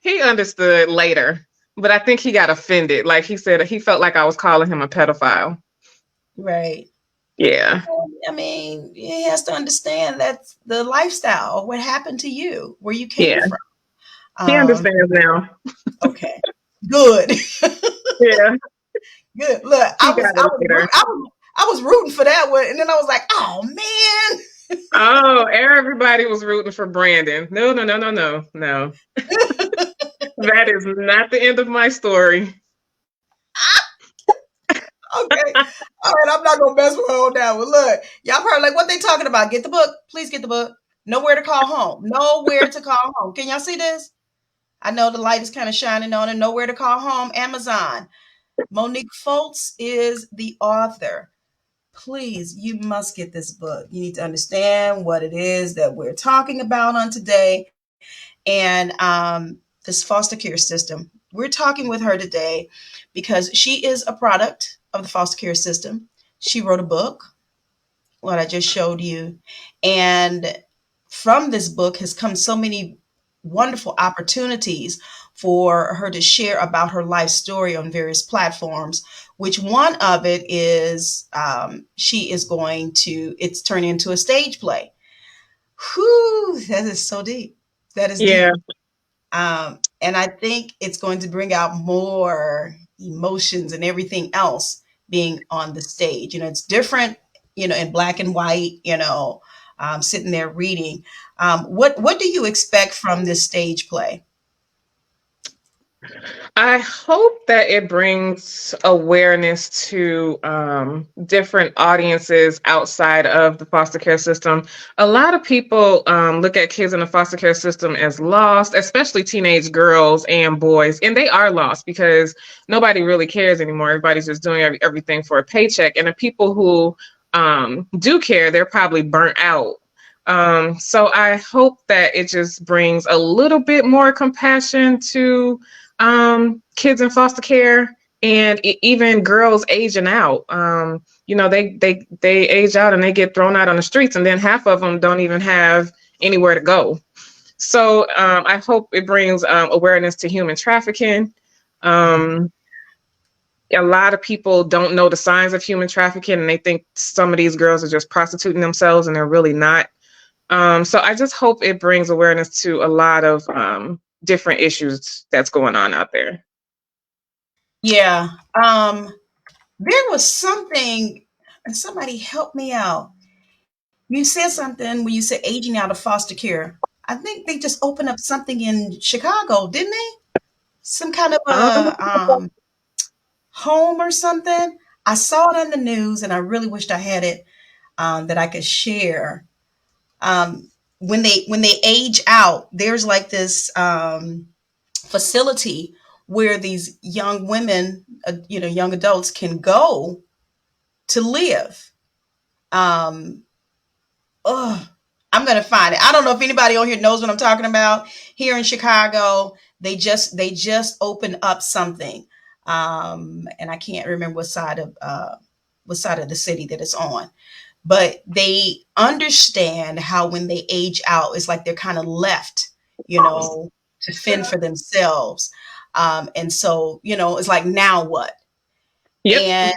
he understood later, but I think he got offended. Like he said, he felt like I was calling him a pedophile. Right. Yeah. I mean, he has to understand that's the lifestyle, what happened to you, where you came from. He understands now. Okay. Good. Yeah. Good. Look, I was rooting for that one, and then I was like, "Oh man!" Oh, everybody was rooting for Brandon. No. That is not the end of my story. Okay, all right. I'm not gonna mess with her on that one. Look, y'all probably like, what they talking about? Get the book, please. Get the book. Nowhere to call home. Can y'all see this? I know the light is kind of shining on it. Nowhere to call home. Amazon. Monique Fultz is the author. Please, you must get this book. You need to understand what it is that we're talking about on today, and this foster care system. We're talking with her today because she is a product of the foster care system. She wrote a book, what I just showed you, and from this book has come so many wonderful opportunities for her to share about her life story on various platforms, which one of it is it's turned into a stage play. Whew, that is so deep. That is deep. And I think it's going to bring out more emotions and everything else being on the stage. It's different, in black and white, sitting there reading. What do you expect from this stage play? I hope that it brings awareness to different audiences outside of the foster care system. A lot of people look at kids in the foster care system as lost, especially teenage girls and boys. And they are lost because nobody really cares anymore. Everybody's just doing everything for a paycheck. And the people who do care, they're probably burnt out. So I hope that it just brings a little bit more compassion to kids in foster care and even girls aging out. They age out and they get thrown out on the streets, and then half of them don't even have anywhere to go. So I hope it brings awareness to human trafficking. A lot of people don't know the signs of human trafficking, and they think some of these girls are just prostituting themselves, and they're really not. So I just hope it brings awareness to a lot of different issues that's going on out there. Yeah. There was something, and somebody helped me out. You said something when you said aging out of foster care. I think they just opened up something in Chicago, didn't they? Some kind of a home or something. I saw it on the news, and I really wished I had it that I could share. When they age out, there's like this facility where these young women, young adults can go to live. I'm going to find it. I don't know if anybody on here knows what I'm talking about. Here in Chicago, they just opened up something. And I can't remember what side of the city that it's on. But they understand how when they age out, it's like they're kind of left, to fend for themselves. And so, it's like, now what? Yep. And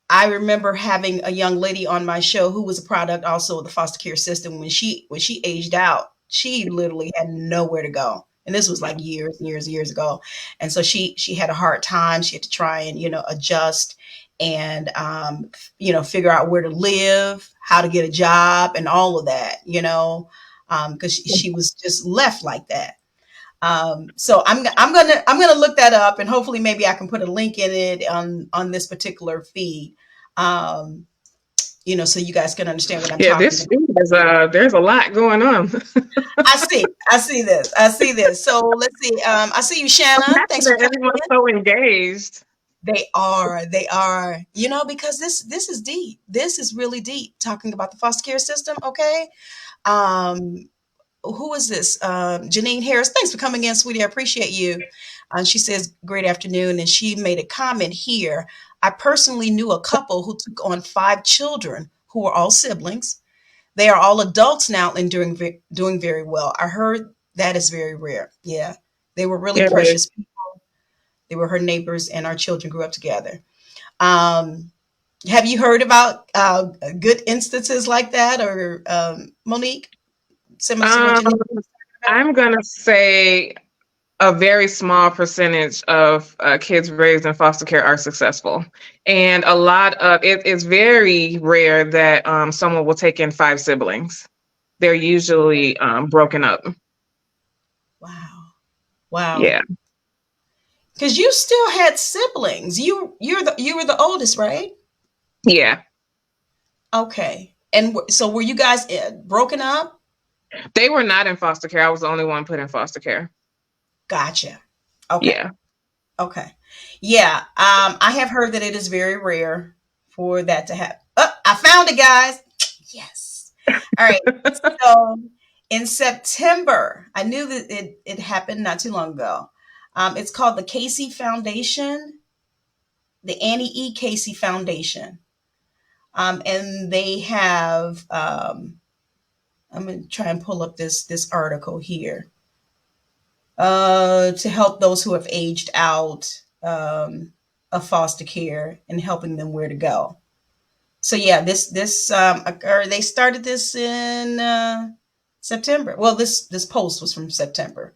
I remember having a young lady on my show who was a product also of the foster care system. When she aged out, she literally had nowhere to go. And this was like years and years ago. And so she had a hard time. She had to try and, adjust and, figure out where to live, how to get a job and all of that, because she was just left like that. So I'm gonna look that up, and hopefully maybe I can put a link in it on this particular feed, so you guys can understand what I'm talking about. There's a lot going on. I see this. So let's see. I see you, Shanna. Thanks for everyone's so engaged. They are, because this is deep. This is really deep, talking about the foster care system. Okay. Who is this? Janine Harris. Thanks for coming in, sweetie. I appreciate you. She says, great afternoon. And she made a comment here. I personally knew a couple who took on 5 children who are all siblings. They are all adults now and doing very well. I heard that is very rare. Yeah. They were really precious people. They were her neighbors, and our children grew up together. Have you heard about good instances like that, or Monique? I'm going to say a very small percentage of kids raised in foster care are successful. And a lot of it is very rare that someone will take in 5 siblings. They're usually broken up. Wow. Yeah. Because you still had siblings. You were the oldest, right? Yeah. Okay. And so were you guys broken up? They were not in foster care. I was the only one put in foster care. Gotcha. Okay. Yeah. Okay. Yeah. I have heard that it is very rare for that to happen. Oh, I found it, guys. Yes. All right. So in September, I knew that it happened not too long ago. It's called the Casey Foundation, the Annie E. Casey Foundation. And they have, I'm going to try and pull up this article here, to help those who have aged out of foster care and helping them where to go. So yeah, this they started this in September. Well, this post was from September.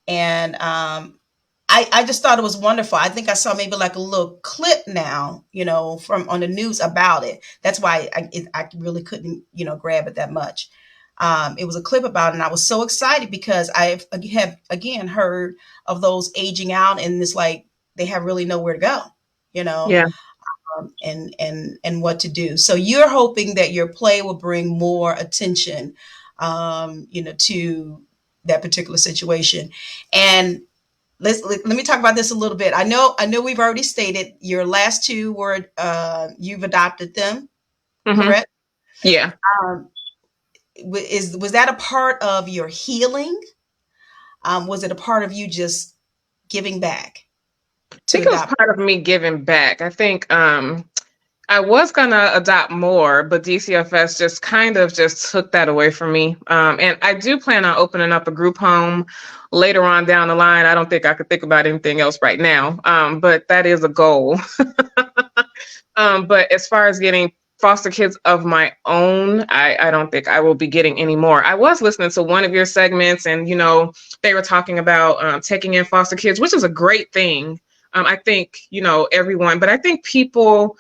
And I just thought it was wonderful. I think I saw maybe like a little clip now, from on the news about it. That's why I really couldn't, grab it that much. It was a clip about it, and I was so excited because I have again heard of those aging out, and it's like they have really nowhere to go, Yeah. and what to do. So you're hoping that your play will bring more attention, to that particular situation. And let me talk about this a little bit. I know we've already stated your last two were you've adopted them, correct? Yeah. Was that a part of your healing? Was it a part of you just giving back I to think it was adopt? part of me giving back. I think I was gonna adopt more, but DCFS just kind of just took that away from me. And I do plan on opening up a group home later on down the line. I don't think I could think about anything else right now, but that is a goal. But as far as getting foster kids of my own, I don't think I will be getting any more. I was listening to one of your segments, and they were talking about taking in foster kids, which is a great thing. I think everyone, but I think people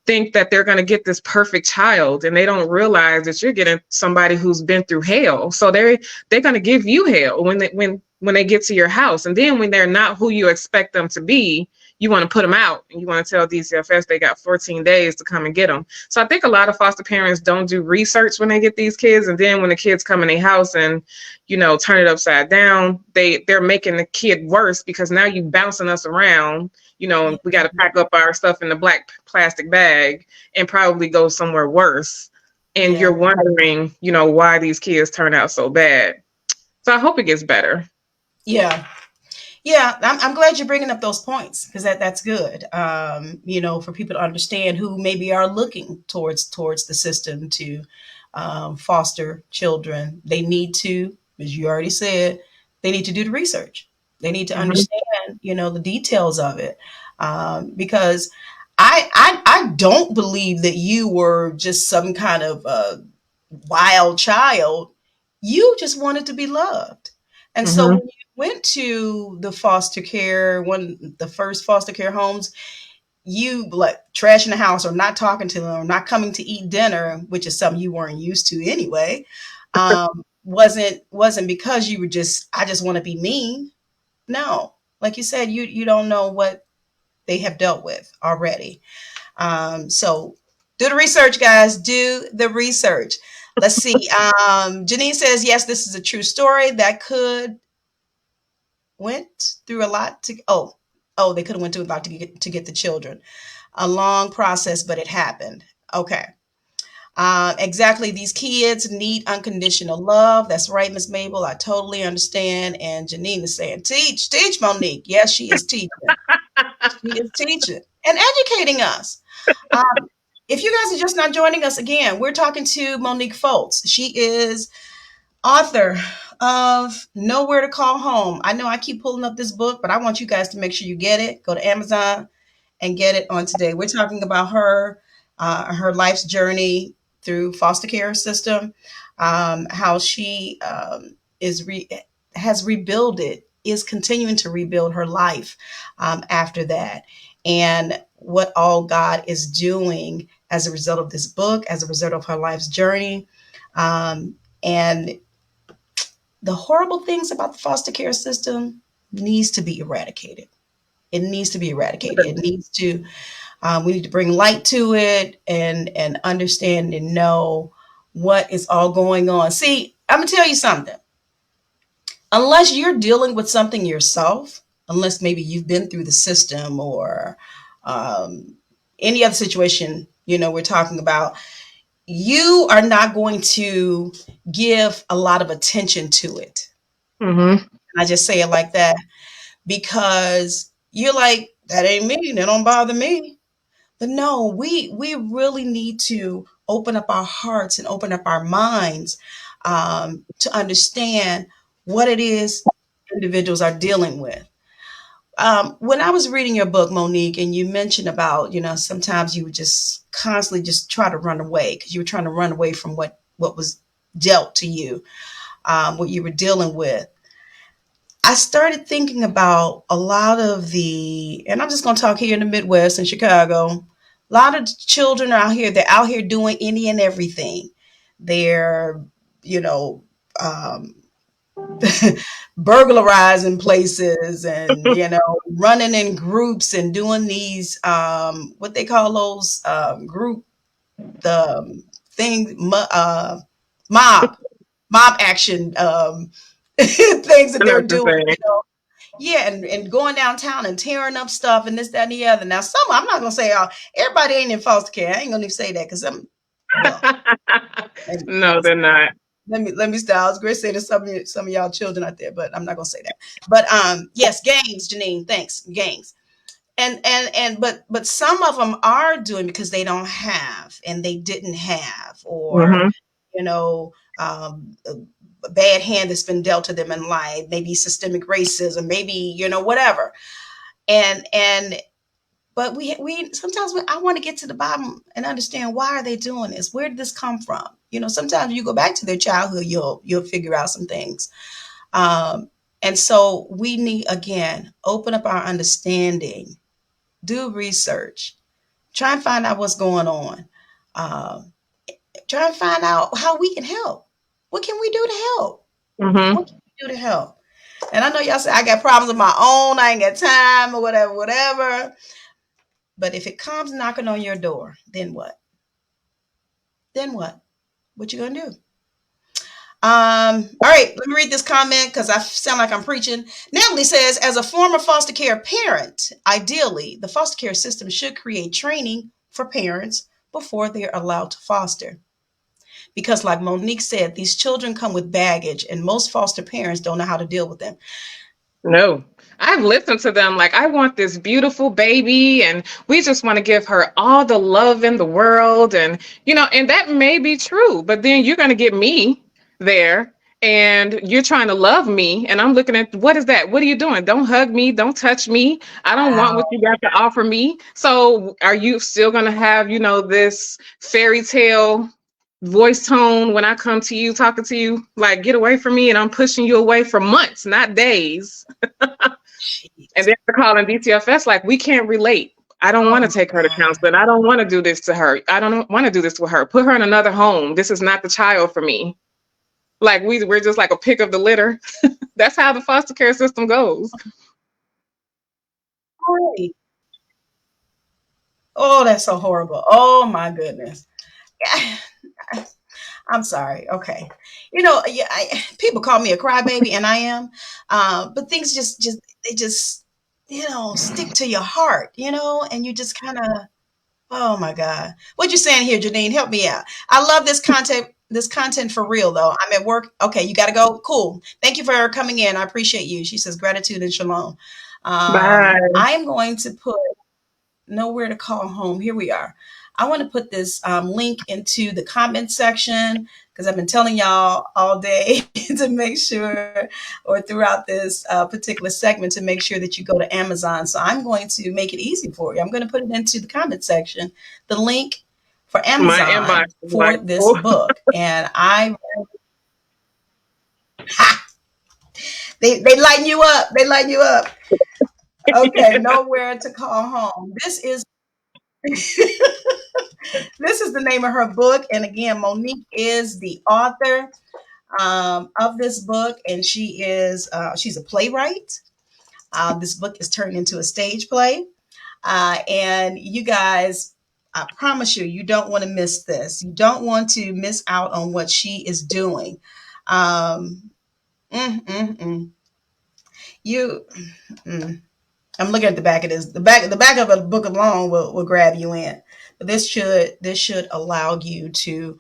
think that they're going to get this perfect child, and they don't realize that you're getting somebody who's been through hell. So they're going to give you hell when they get to your house, and then when they're not who you expect them to be, you want to put them out, and you want to tell DCFS they got 14 days to come and get them. So I think a lot of foster parents don't do research when they get these kids, and then when the kids come in their house and turn it upside down, they're making the kid worse, because now you bouncing us around. And we got to pack up our stuff in the black plastic bag and probably go somewhere worse. And you're wondering, why these kids turn out so bad. So I hope it gets better. Yeah. Yeah, I'm glad you're bringing up those points, because that's good. For people to understand who maybe are looking towards the system to foster children. They need to, as you already said, they need to do the research. They need to understand, the details of it, because I don't believe that you were just some kind of wild child. You just wanted to be loved. And so when you went to the the first foster care homes, you like trashing the house or not talking to them or not coming to eat dinner, which is something you weren't used to anyway, wasn't because you were I just want to be mean. No, like you said, you don't know what they have dealt with already. So do the research, guys. Do the research. Let's see. Janine says, yes, this is a true story. That could went through a lot to they could have went through a lot to get the children. A long process, but it happened. Okay. Exactly. These kids need unconditional love. That's right, Miss Mabel. I totally understand. And Janine is saying, teach, Monique. Yes, she is teaching. She is teaching and educating us. If you guys are just not joining us again, we're talking to Monique Fultz. She is author of Nowhere to Call Home. I know I keep pulling up this book, but I want you guys to make sure you get it. Go to Amazon and get it on today. We're talking about her life's journey through foster care system, how she has is continuing to rebuild her life after that, and what all God is doing as a result of this book, as a result of her life's journey, and the horrible things about the foster care system needs to be eradicated. It needs to be eradicated. It needs to. We need to bring light to it and understand and know what is all going on. See, I'm going to tell you something. Unless you're dealing with something yourself, unless maybe you've been through the system or any other situation, we're talking about, you are not going to give a lot of attention to it. And I just say it like that because you're like, that ain't me. That don't bother me. But no, we really need to open up our hearts and open up our minds to understand what it is individuals are dealing with. When I was reading your book, Monique, and you mentioned about, sometimes you would just constantly just try to run away because you were trying to run away from what was dealt to you, what you were dealing with. I started thinking about a lot of and I'm just going to talk here in the Midwest in Chicago. A lot of children are out here. They're out here doing any and everything. They're, you know, um, burglarizing places and, running in groups and doing these, what they call those group, the thing, mob action things that I know they're what you're doing, saying. Yeah, and going downtown and tearing up stuff and this, that, and the other. Now, I'm not gonna say everybody ain't in foster care. I ain't gonna even say that because well, No, they're not. let me stop. I was going to say to some of y'all children out there, but I'm not gonna say that. But yes, gangs, Janine, thanks, gangs. But some of them are doing because they don't have and they didn't have, or you know, a bad hand that's been dealt to them in life, maybe systemic racism, maybe, whatever. But we sometimes I want to get to the bottom and understand, why are they doing this? Where did this come from? Sometimes you go back to their childhood, you'll figure out some things. And so we need, again, open up our understanding, do research, try and find out what's going on. Try and find out how we can help. What can we do to help? What can we do to help? And I know y'all say I got problems of my own, I ain't got time, or whatever. But if it comes knocking on your door, then what? Then what? What you gonna do? All right, let me read this comment because I sound like I'm preaching. Natalie says, as a former foster care parent, ideally, the foster care system should create training for parents before they're allowed to foster. Because like Monique said, these children come with baggage and most foster parents don't know how to deal with them. No, I've listened to them like, I want this beautiful baby and we just want to give her all the love in the world. And, and that may be true, but then you're going to get me there and you're trying to love me. And I'm looking at, what is that? What are you doing? Don't hug me. Don't touch me. I don't want what you got to offer me. So are you still going to have, this fairy tale voice tone when I come to you, talking to you, like, get away from me, and I'm pushing you away for months, not days. And then they're calling DTFS like, we can't relate. I don't want to take her to counseling. I don't want to do this to her. I don't want to do this with her. Put her in another home. This is not the child for me. Like we're just like a pick of the litter. That's how the foster care system goes. Oh, that's so horrible. Oh my goodness. I'm sorry. Okay. People call me a crybaby, and I am. But things just stick to your heart, and you just kind of, oh my God. What you saying here, Janine? Help me out. I love this content for real though. I'm at work. Okay, you got to go. Cool. Thank you for coming in. I appreciate you. She says gratitude and shalom. Bye. I am going to put nowhere to call home. Here we are. I want to put this link into the comment section because I've been telling y'all all day to make sure, or throughout this particular segment, to make sure that you go to Amazon. So I'm going to make it easy for you. I'm going to put it into the comment section, the link for Amazon for this book. And they lighten you up. They lighten you up. Okay, nowhere to call home. This is the name of her book. And again, Monique is the author of this book, and she's a playwright. This book is turned into a stage play. And you guys, I promise you, you don't want to miss this. You don't want to miss out on what she is doing. I'm looking at the back of this. The back of a book alone will grab you in. But this should allow you to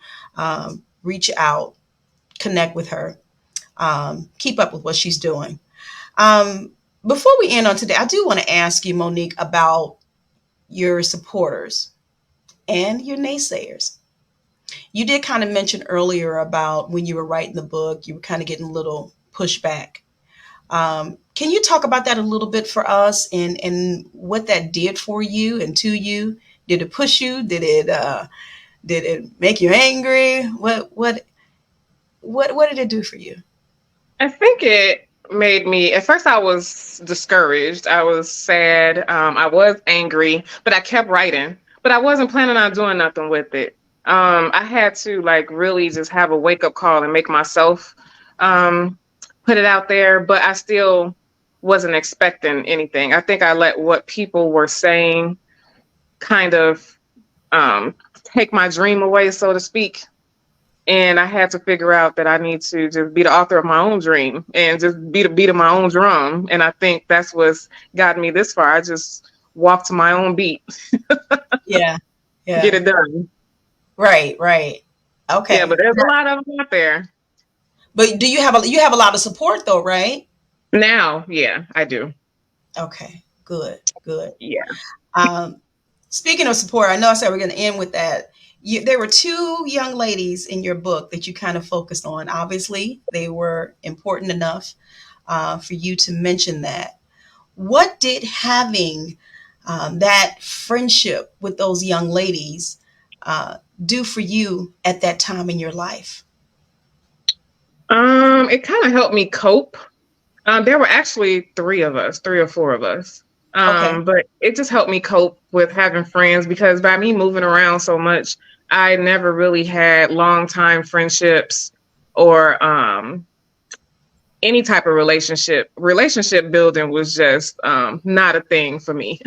reach out, connect with her, keep up with what she's doing. Before we end on today, I do want to ask you, Monique, about your supporters and your naysayers. You did kind of mention earlier about when you were writing the book, you were kind of getting a little pushback. Can you talk about that a little bit for us, and what that did for you and to you? Did it push you? Did it make you angry? What did it do for you? I think it made me, at first I was discouraged. I was sad. I was angry, but I kept writing. But I wasn't planning on doing nothing with it. I had to like really just have a wake up call and make myself put it out there. But I still wasn't expecting anything. I think I let what people were saying kind of take my dream away, so to speak. And I had to figure out that I need to just be the author of my own dream and just be the beat of my own drum. And I think that's what's gotten me this far. I just walk to my own beat. Yeah. Get it done. Right. Okay. Yeah, but there's a lot of them out there. But do you have a lot of support though, right? Now, yeah, I do. Okay. Good. Yeah. Speaking of support, I know I said we're going to end with that. There were two young ladies in your book that you kind of focused on. Obviously, they were important enough for you to mention that. What did having that friendship with those young ladies do for you at that time in your life? It kind of helped me cope. There were actually three or four of us. Okay. But it just helped me cope with having friends, because by me moving around so much, I never really had long time friendships or any type of relationship. Relationship building was just not a thing for me.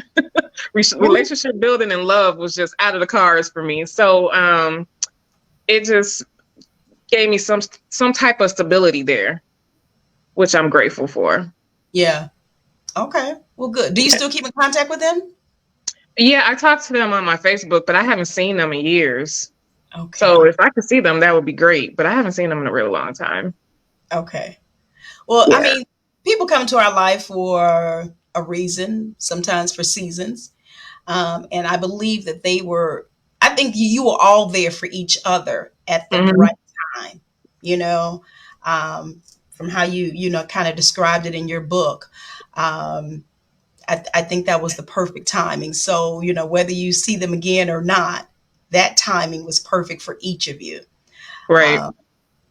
Relationship building and love was just out of the cards for me. So it just gave me some type of stability there, which I'm grateful for. Yeah. Okay. Well, good. Do you still keep in contact with them? Yeah, I talked to them on my Facebook, but I haven't seen them in years. Okay. So if I could see them, that would be great. But I haven't seen them in a real long time. Okay. Well, Yeah. I mean, people come to our life for a reason, sometimes for seasons. And I believe that I think you were all there for each other at the right time, from how you kind of described it in your book. I think that was the perfect timing. So, whether you see them again or not, that timing was perfect for each of you. Right.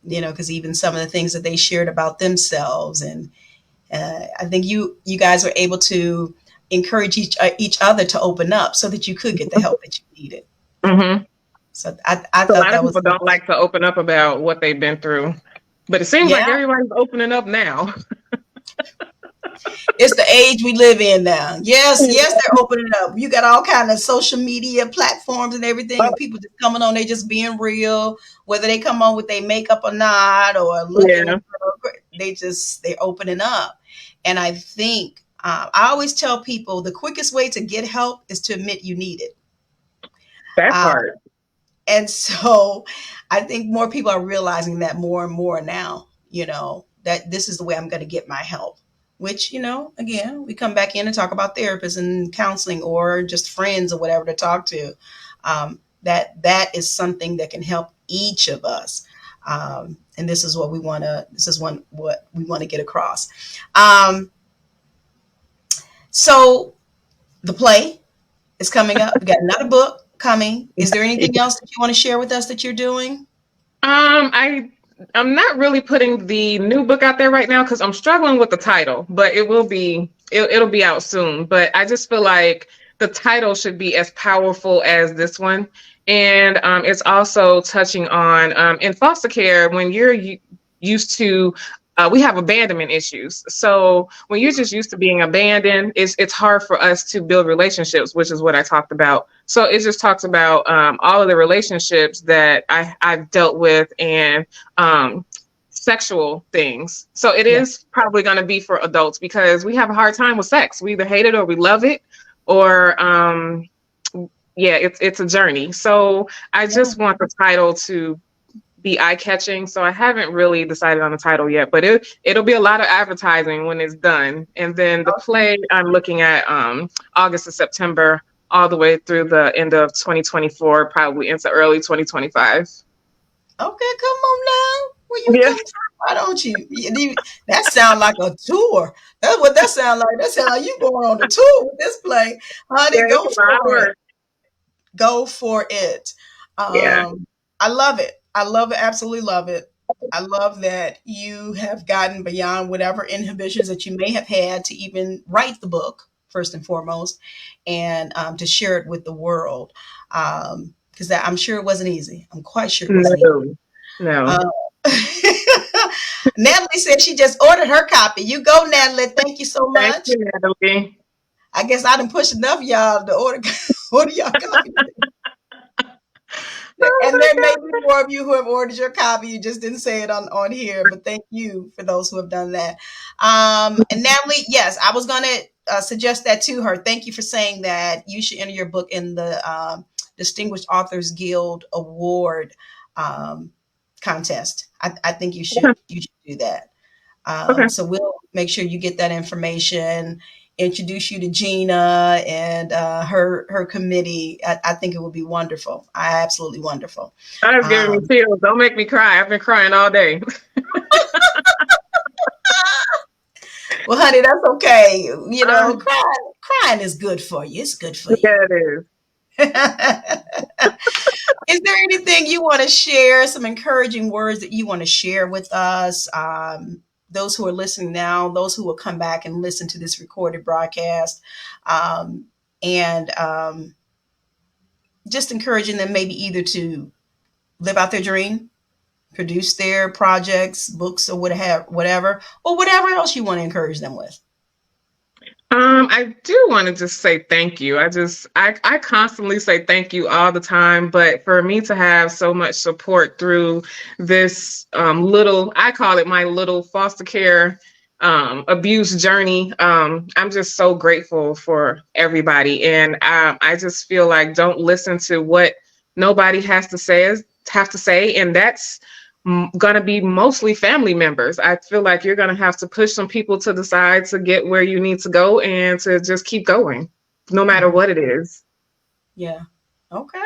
Because even some of the things that they shared about themselves, and I think you guys were able to encourage each other to open up so that you could get the help that you needed. Mm-hmm. So I A thought lot that of was. people don't like to open up about what they've been through, but it seems like Yeah. everybody's opening up now. It's the age we live in now. Yes, they're opening up. You got all kind of social media platforms and everything, and people just coming on. They just being real, whether they come on with their makeup or not, or looking. Yeah. They're opening up, and I think I always tell people the quickest way to get help is to admit you need it. That part. And so, I think more people are realizing that more and more now. That this is the way I'm going to get my help. Which, again, we come back in and talk about therapists and counseling or just friends or whatever to talk to. That is something that can help each of us. And this is what we want to get across. So the play is coming up. We got another book coming. Is there anything else that you want to share with us that you're doing? I'm not really putting the new book out there right now because I'm struggling with the title, but it'll be out soon. But I just feel like the title should be as powerful as this one. And it's also touching on in foster care, when you're used to, we have abandonment issues. So when you're just used to being abandoned, it's hard for us to build relationships, which is what I talked about. So it just talks about all of the relationships that I've dealt with and sexual things. So it is probably going to be for adults because we have a hard time with sex. We either hate it or we love it, or it's a journey. So I just want the title to be eye-catching. So I haven't really decided on the title yet, but it'll be a lot of advertising when it's done. And then the play I'm looking at August to September, all the way through the end of 2024, probably into early 2025. Okay, come on now. Where you come from? Why don't you? That sounds like a tour. That's what that sounds like. That sounds like you going on a tour with this play. Honey, go for it. Go for it. I love it. I love it. Absolutely love it. I love that you have gotten beyond whatever inhibitions that you may have had to even write the book, first and foremost, and to share it with the world. Because I'm sure it wasn't easy. I'm quite sure it wasn't easy. No, no. Uh, Natalie said she just ordered her copy. You go, Natalie. Thank you so Thank much. you, Natalie. I guess I didn't push enough of y'all to order y'all copy. And there may be more of you who have ordered your copy. You just didn't say it on here, but thank you for those who have done that. And Natalie, yes, I was going to suggest that to her. Thank you for saying that you should enter your book in the Distinguished Authors Guild Award contest. I think you should do that. Okay. So we'll make sure you get that information, introduce you to Gina and her committee. I think it would be wonderful. Absolutely wonderful. That is giving me chills. Don't make me cry. I've been crying all day. Well, honey, that's okay. You know, crying is good for you. It's good for you. Yeah, it is. Is there anything you want to share? Some encouraging words that you want to share with us? Those who are listening now, those who will come back and listen to this recorded broadcast, and just encouraging them maybe either to live out their dream, produce their projects, books, or whatever else you want to encourage them with. I do want to just say thank you. I constantly say thank you all the time, but for me to have so much support through this I call it my little foster care abuse journey. I'm just so grateful for everybody. And I just feel like don't listen to what nobody has to say. And that's going to be mostly family members. I feel like you're going to have to push some people to the side to get where you need to go and to just keep going, no matter what it is. Yeah. Okay.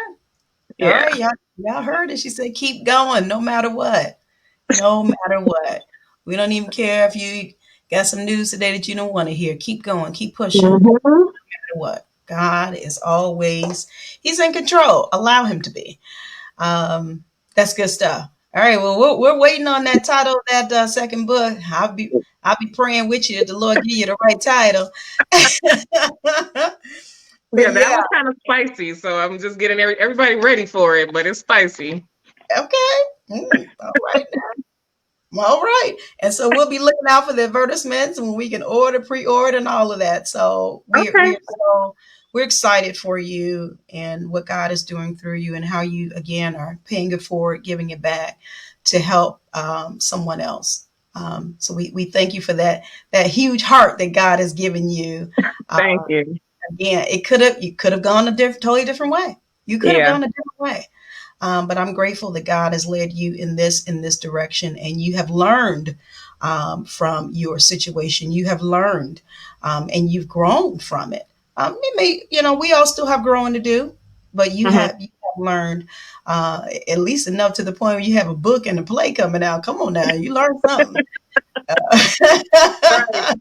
Yeah. All right, y'all heard it. She said, keep going, no matter what. No matter what. We don't even care if you got some news today that you don't want to hear. Keep going. Keep pushing. Mm-hmm. No matter what. God is always, he's in control. Allow him to be. That's good stuff. All right. Well, we're waiting on that title of that second book. I'll be praying with you that the Lord give you the right title. Yeah, that was kind of spicy. So I'm just getting everybody ready for it, but it's spicy. Okay. All right now. All right. And so we'll be looking out for the advertisements when we can pre-order and all of that. So we're excited for you and what God is doing through you and how you, again, are paying it forward, giving it back to help someone else. So we thank you for that huge heart that God has given you. Thank you. Again, you could have gone a totally different way. You could have gone a different way. But I'm grateful that God has led you in this direction, and you have learned from your situation. You have learned, and you've grown from it. We all still have growing to do, but you have learned at least enough to the point where you have a book and a play coming out. Come on now, you learned something. Right.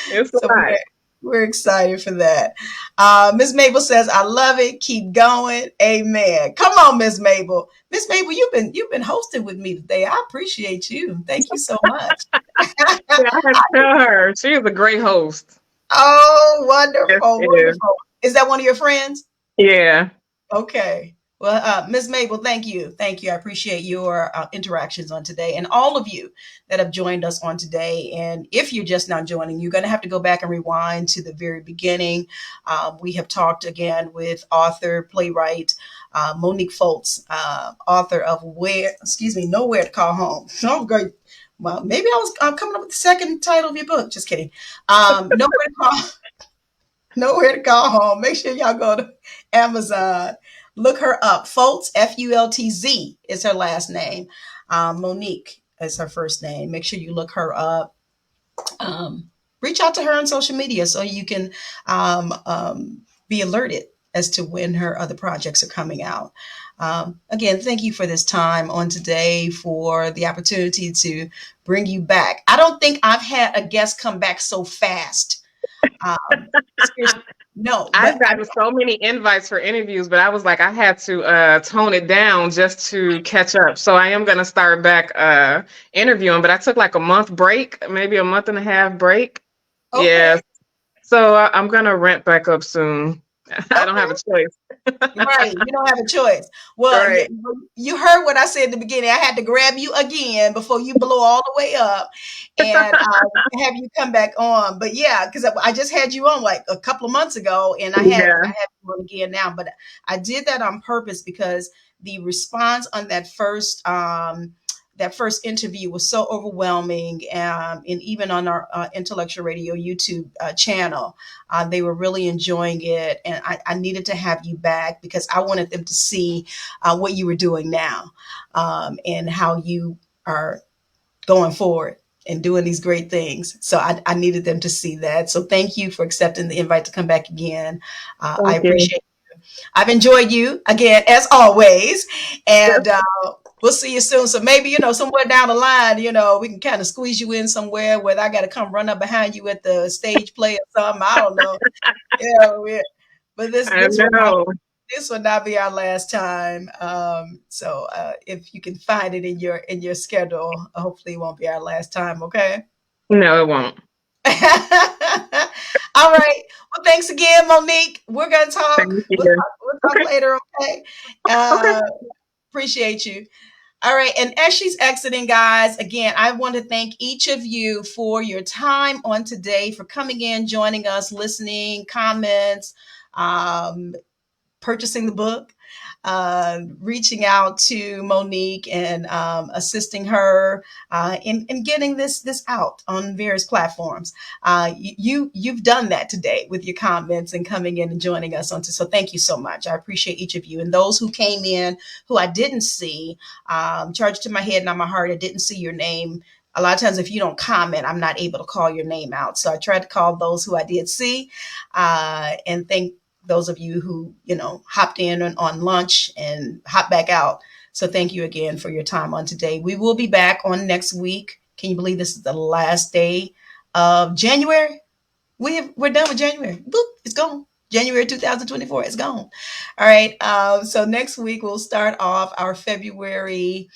It's so we're excited for that. Miss Mabel says, "I love it. Keep going. Amen." Come on, Miss Mabel. Miss Mabel, you've been hosting with me today. I appreciate you. Thank you so much. I have to tell her she is a great host. Oh, wonderful, Yes, wonderful. Is that one of your friends? Yeah. Okay. Well, Ms. Mabel, thank you. Thank you. I appreciate your interactions on today and all of you that have joined us on today. And if you're just now joining, you're going to have to go back and rewind to the very beginning. We have talked again with author, playwright, Monique Fultz, author of Nowhere to Call Home. Oh, great. Well, maybe I was coming up with the second title of your book. Just kidding. Nowhere to Call Home. Make sure y'all go to Amazon. Look her up. Fultz, Fultz is her last name. Monique is her first name. Make sure you look her up. Reach out to her on social media so you can be alerted as to when her other projects are coming out. Again, thank you for this time on today, for the opportunity to bring you back. I don't think I've had a guest come back so fast Seriously, no, I've but gotten so many invites for interviews, but I was like, I had to tone it down just to catch up. So I am going to start back interviewing, but I took like a month break, maybe a month and a half break. okay, Yeah. So I'm going to rent back up soon. I don't have a okay. choice. Right, you don't have a choice. Well, Right. you heard what I said in the beginning. I had to grab you again before you blow all the way up, and have you come back on. But yeah, because I just had you on like a couple of months ago, and I Yeah. have you on again now. But I did that on purpose because the response on that first interview was so overwhelming, and even on our Intellectual Radio YouTube channel. They were really enjoying it, and I needed to have you back because I wanted them to see what you were doing now, and how you are going forward and doing these great things. So I needed them to see that. So thank you for accepting the invite to come back again. I Thank you. appreciate it. I've enjoyed you again, as always. And we'll see you soon. So maybe, somewhere down the line, we can kind of squeeze you in somewhere where I got to come run up behind you at the stage play or something. I don't know. But this I will not know. this will not be our last time. So if you can find it in your schedule, hopefully it won't be our last time. Okay. No, it won't. All right. Well, thanks again, Monique. We're gonna talk. Thank We'll you. talk, we'll talk Okay. later. Okay. Okay. Appreciate you. All right. And as she's exiting, guys, again, I want to thank each of you for your time on today, for coming in, joining us, listening, comments, purchasing the book, reaching out to Monique and assisting her in getting this out on various platforms. You've done that today with your comments and coming in and joining us so thank you so much. I appreciate each of you, and those who came in who I didn't see, charged to my head, not my heart. I didn't see your name. A lot of times, if you don't comment, I'm not able to call your name out. So I tried to call those who I did see, and thank those of you who, hopped in on lunch and hopped back out. So thank you again for your time on today. We will be back on next week. Can you believe this is the last day of January? We're done with January. Boop, it's gone. January 2024, it's gone. All right. So next week we'll start off our February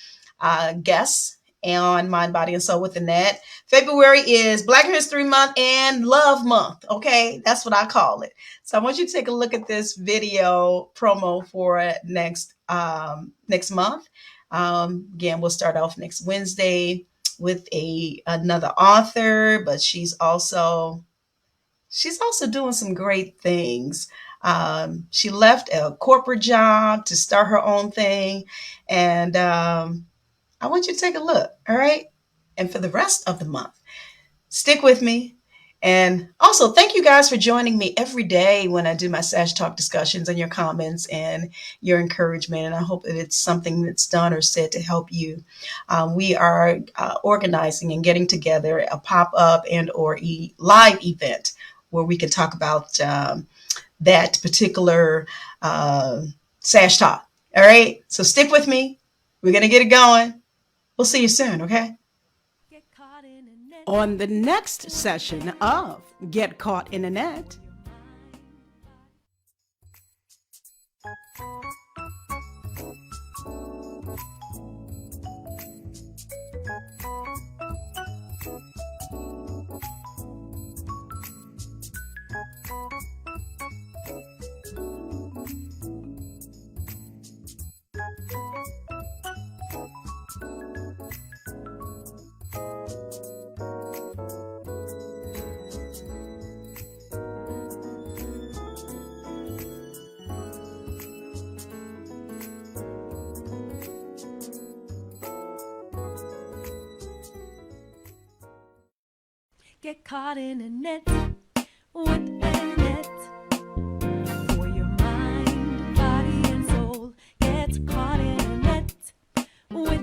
guests on Mind, Body, and Soul with Anet. February is Black History Month and Love Month. Okay, that's what I call it. So I want you to take a look at this video promo for next month. Again, we'll start off next Wednesday with another author, but she's also doing some great things. She left a corporate job to start her own thing, and I want you to take a look. All right, and for the rest of the month, stick with me. And also, thank you guys for joining me every day when I do my Sash Talk discussions, and your comments and your encouragement. And I hope that it's something that's done or said to help you. We are organizing and getting together a pop-up and or live event where we can talk about that particular Sash Talk. All right, so stick with me. We're going to get it going. We'll see you soon, okay? Get caught in a net. On the next session of Get Caught in a Net. Get caught in a net with Anet. For your mind, body, and soul gets caught in a net with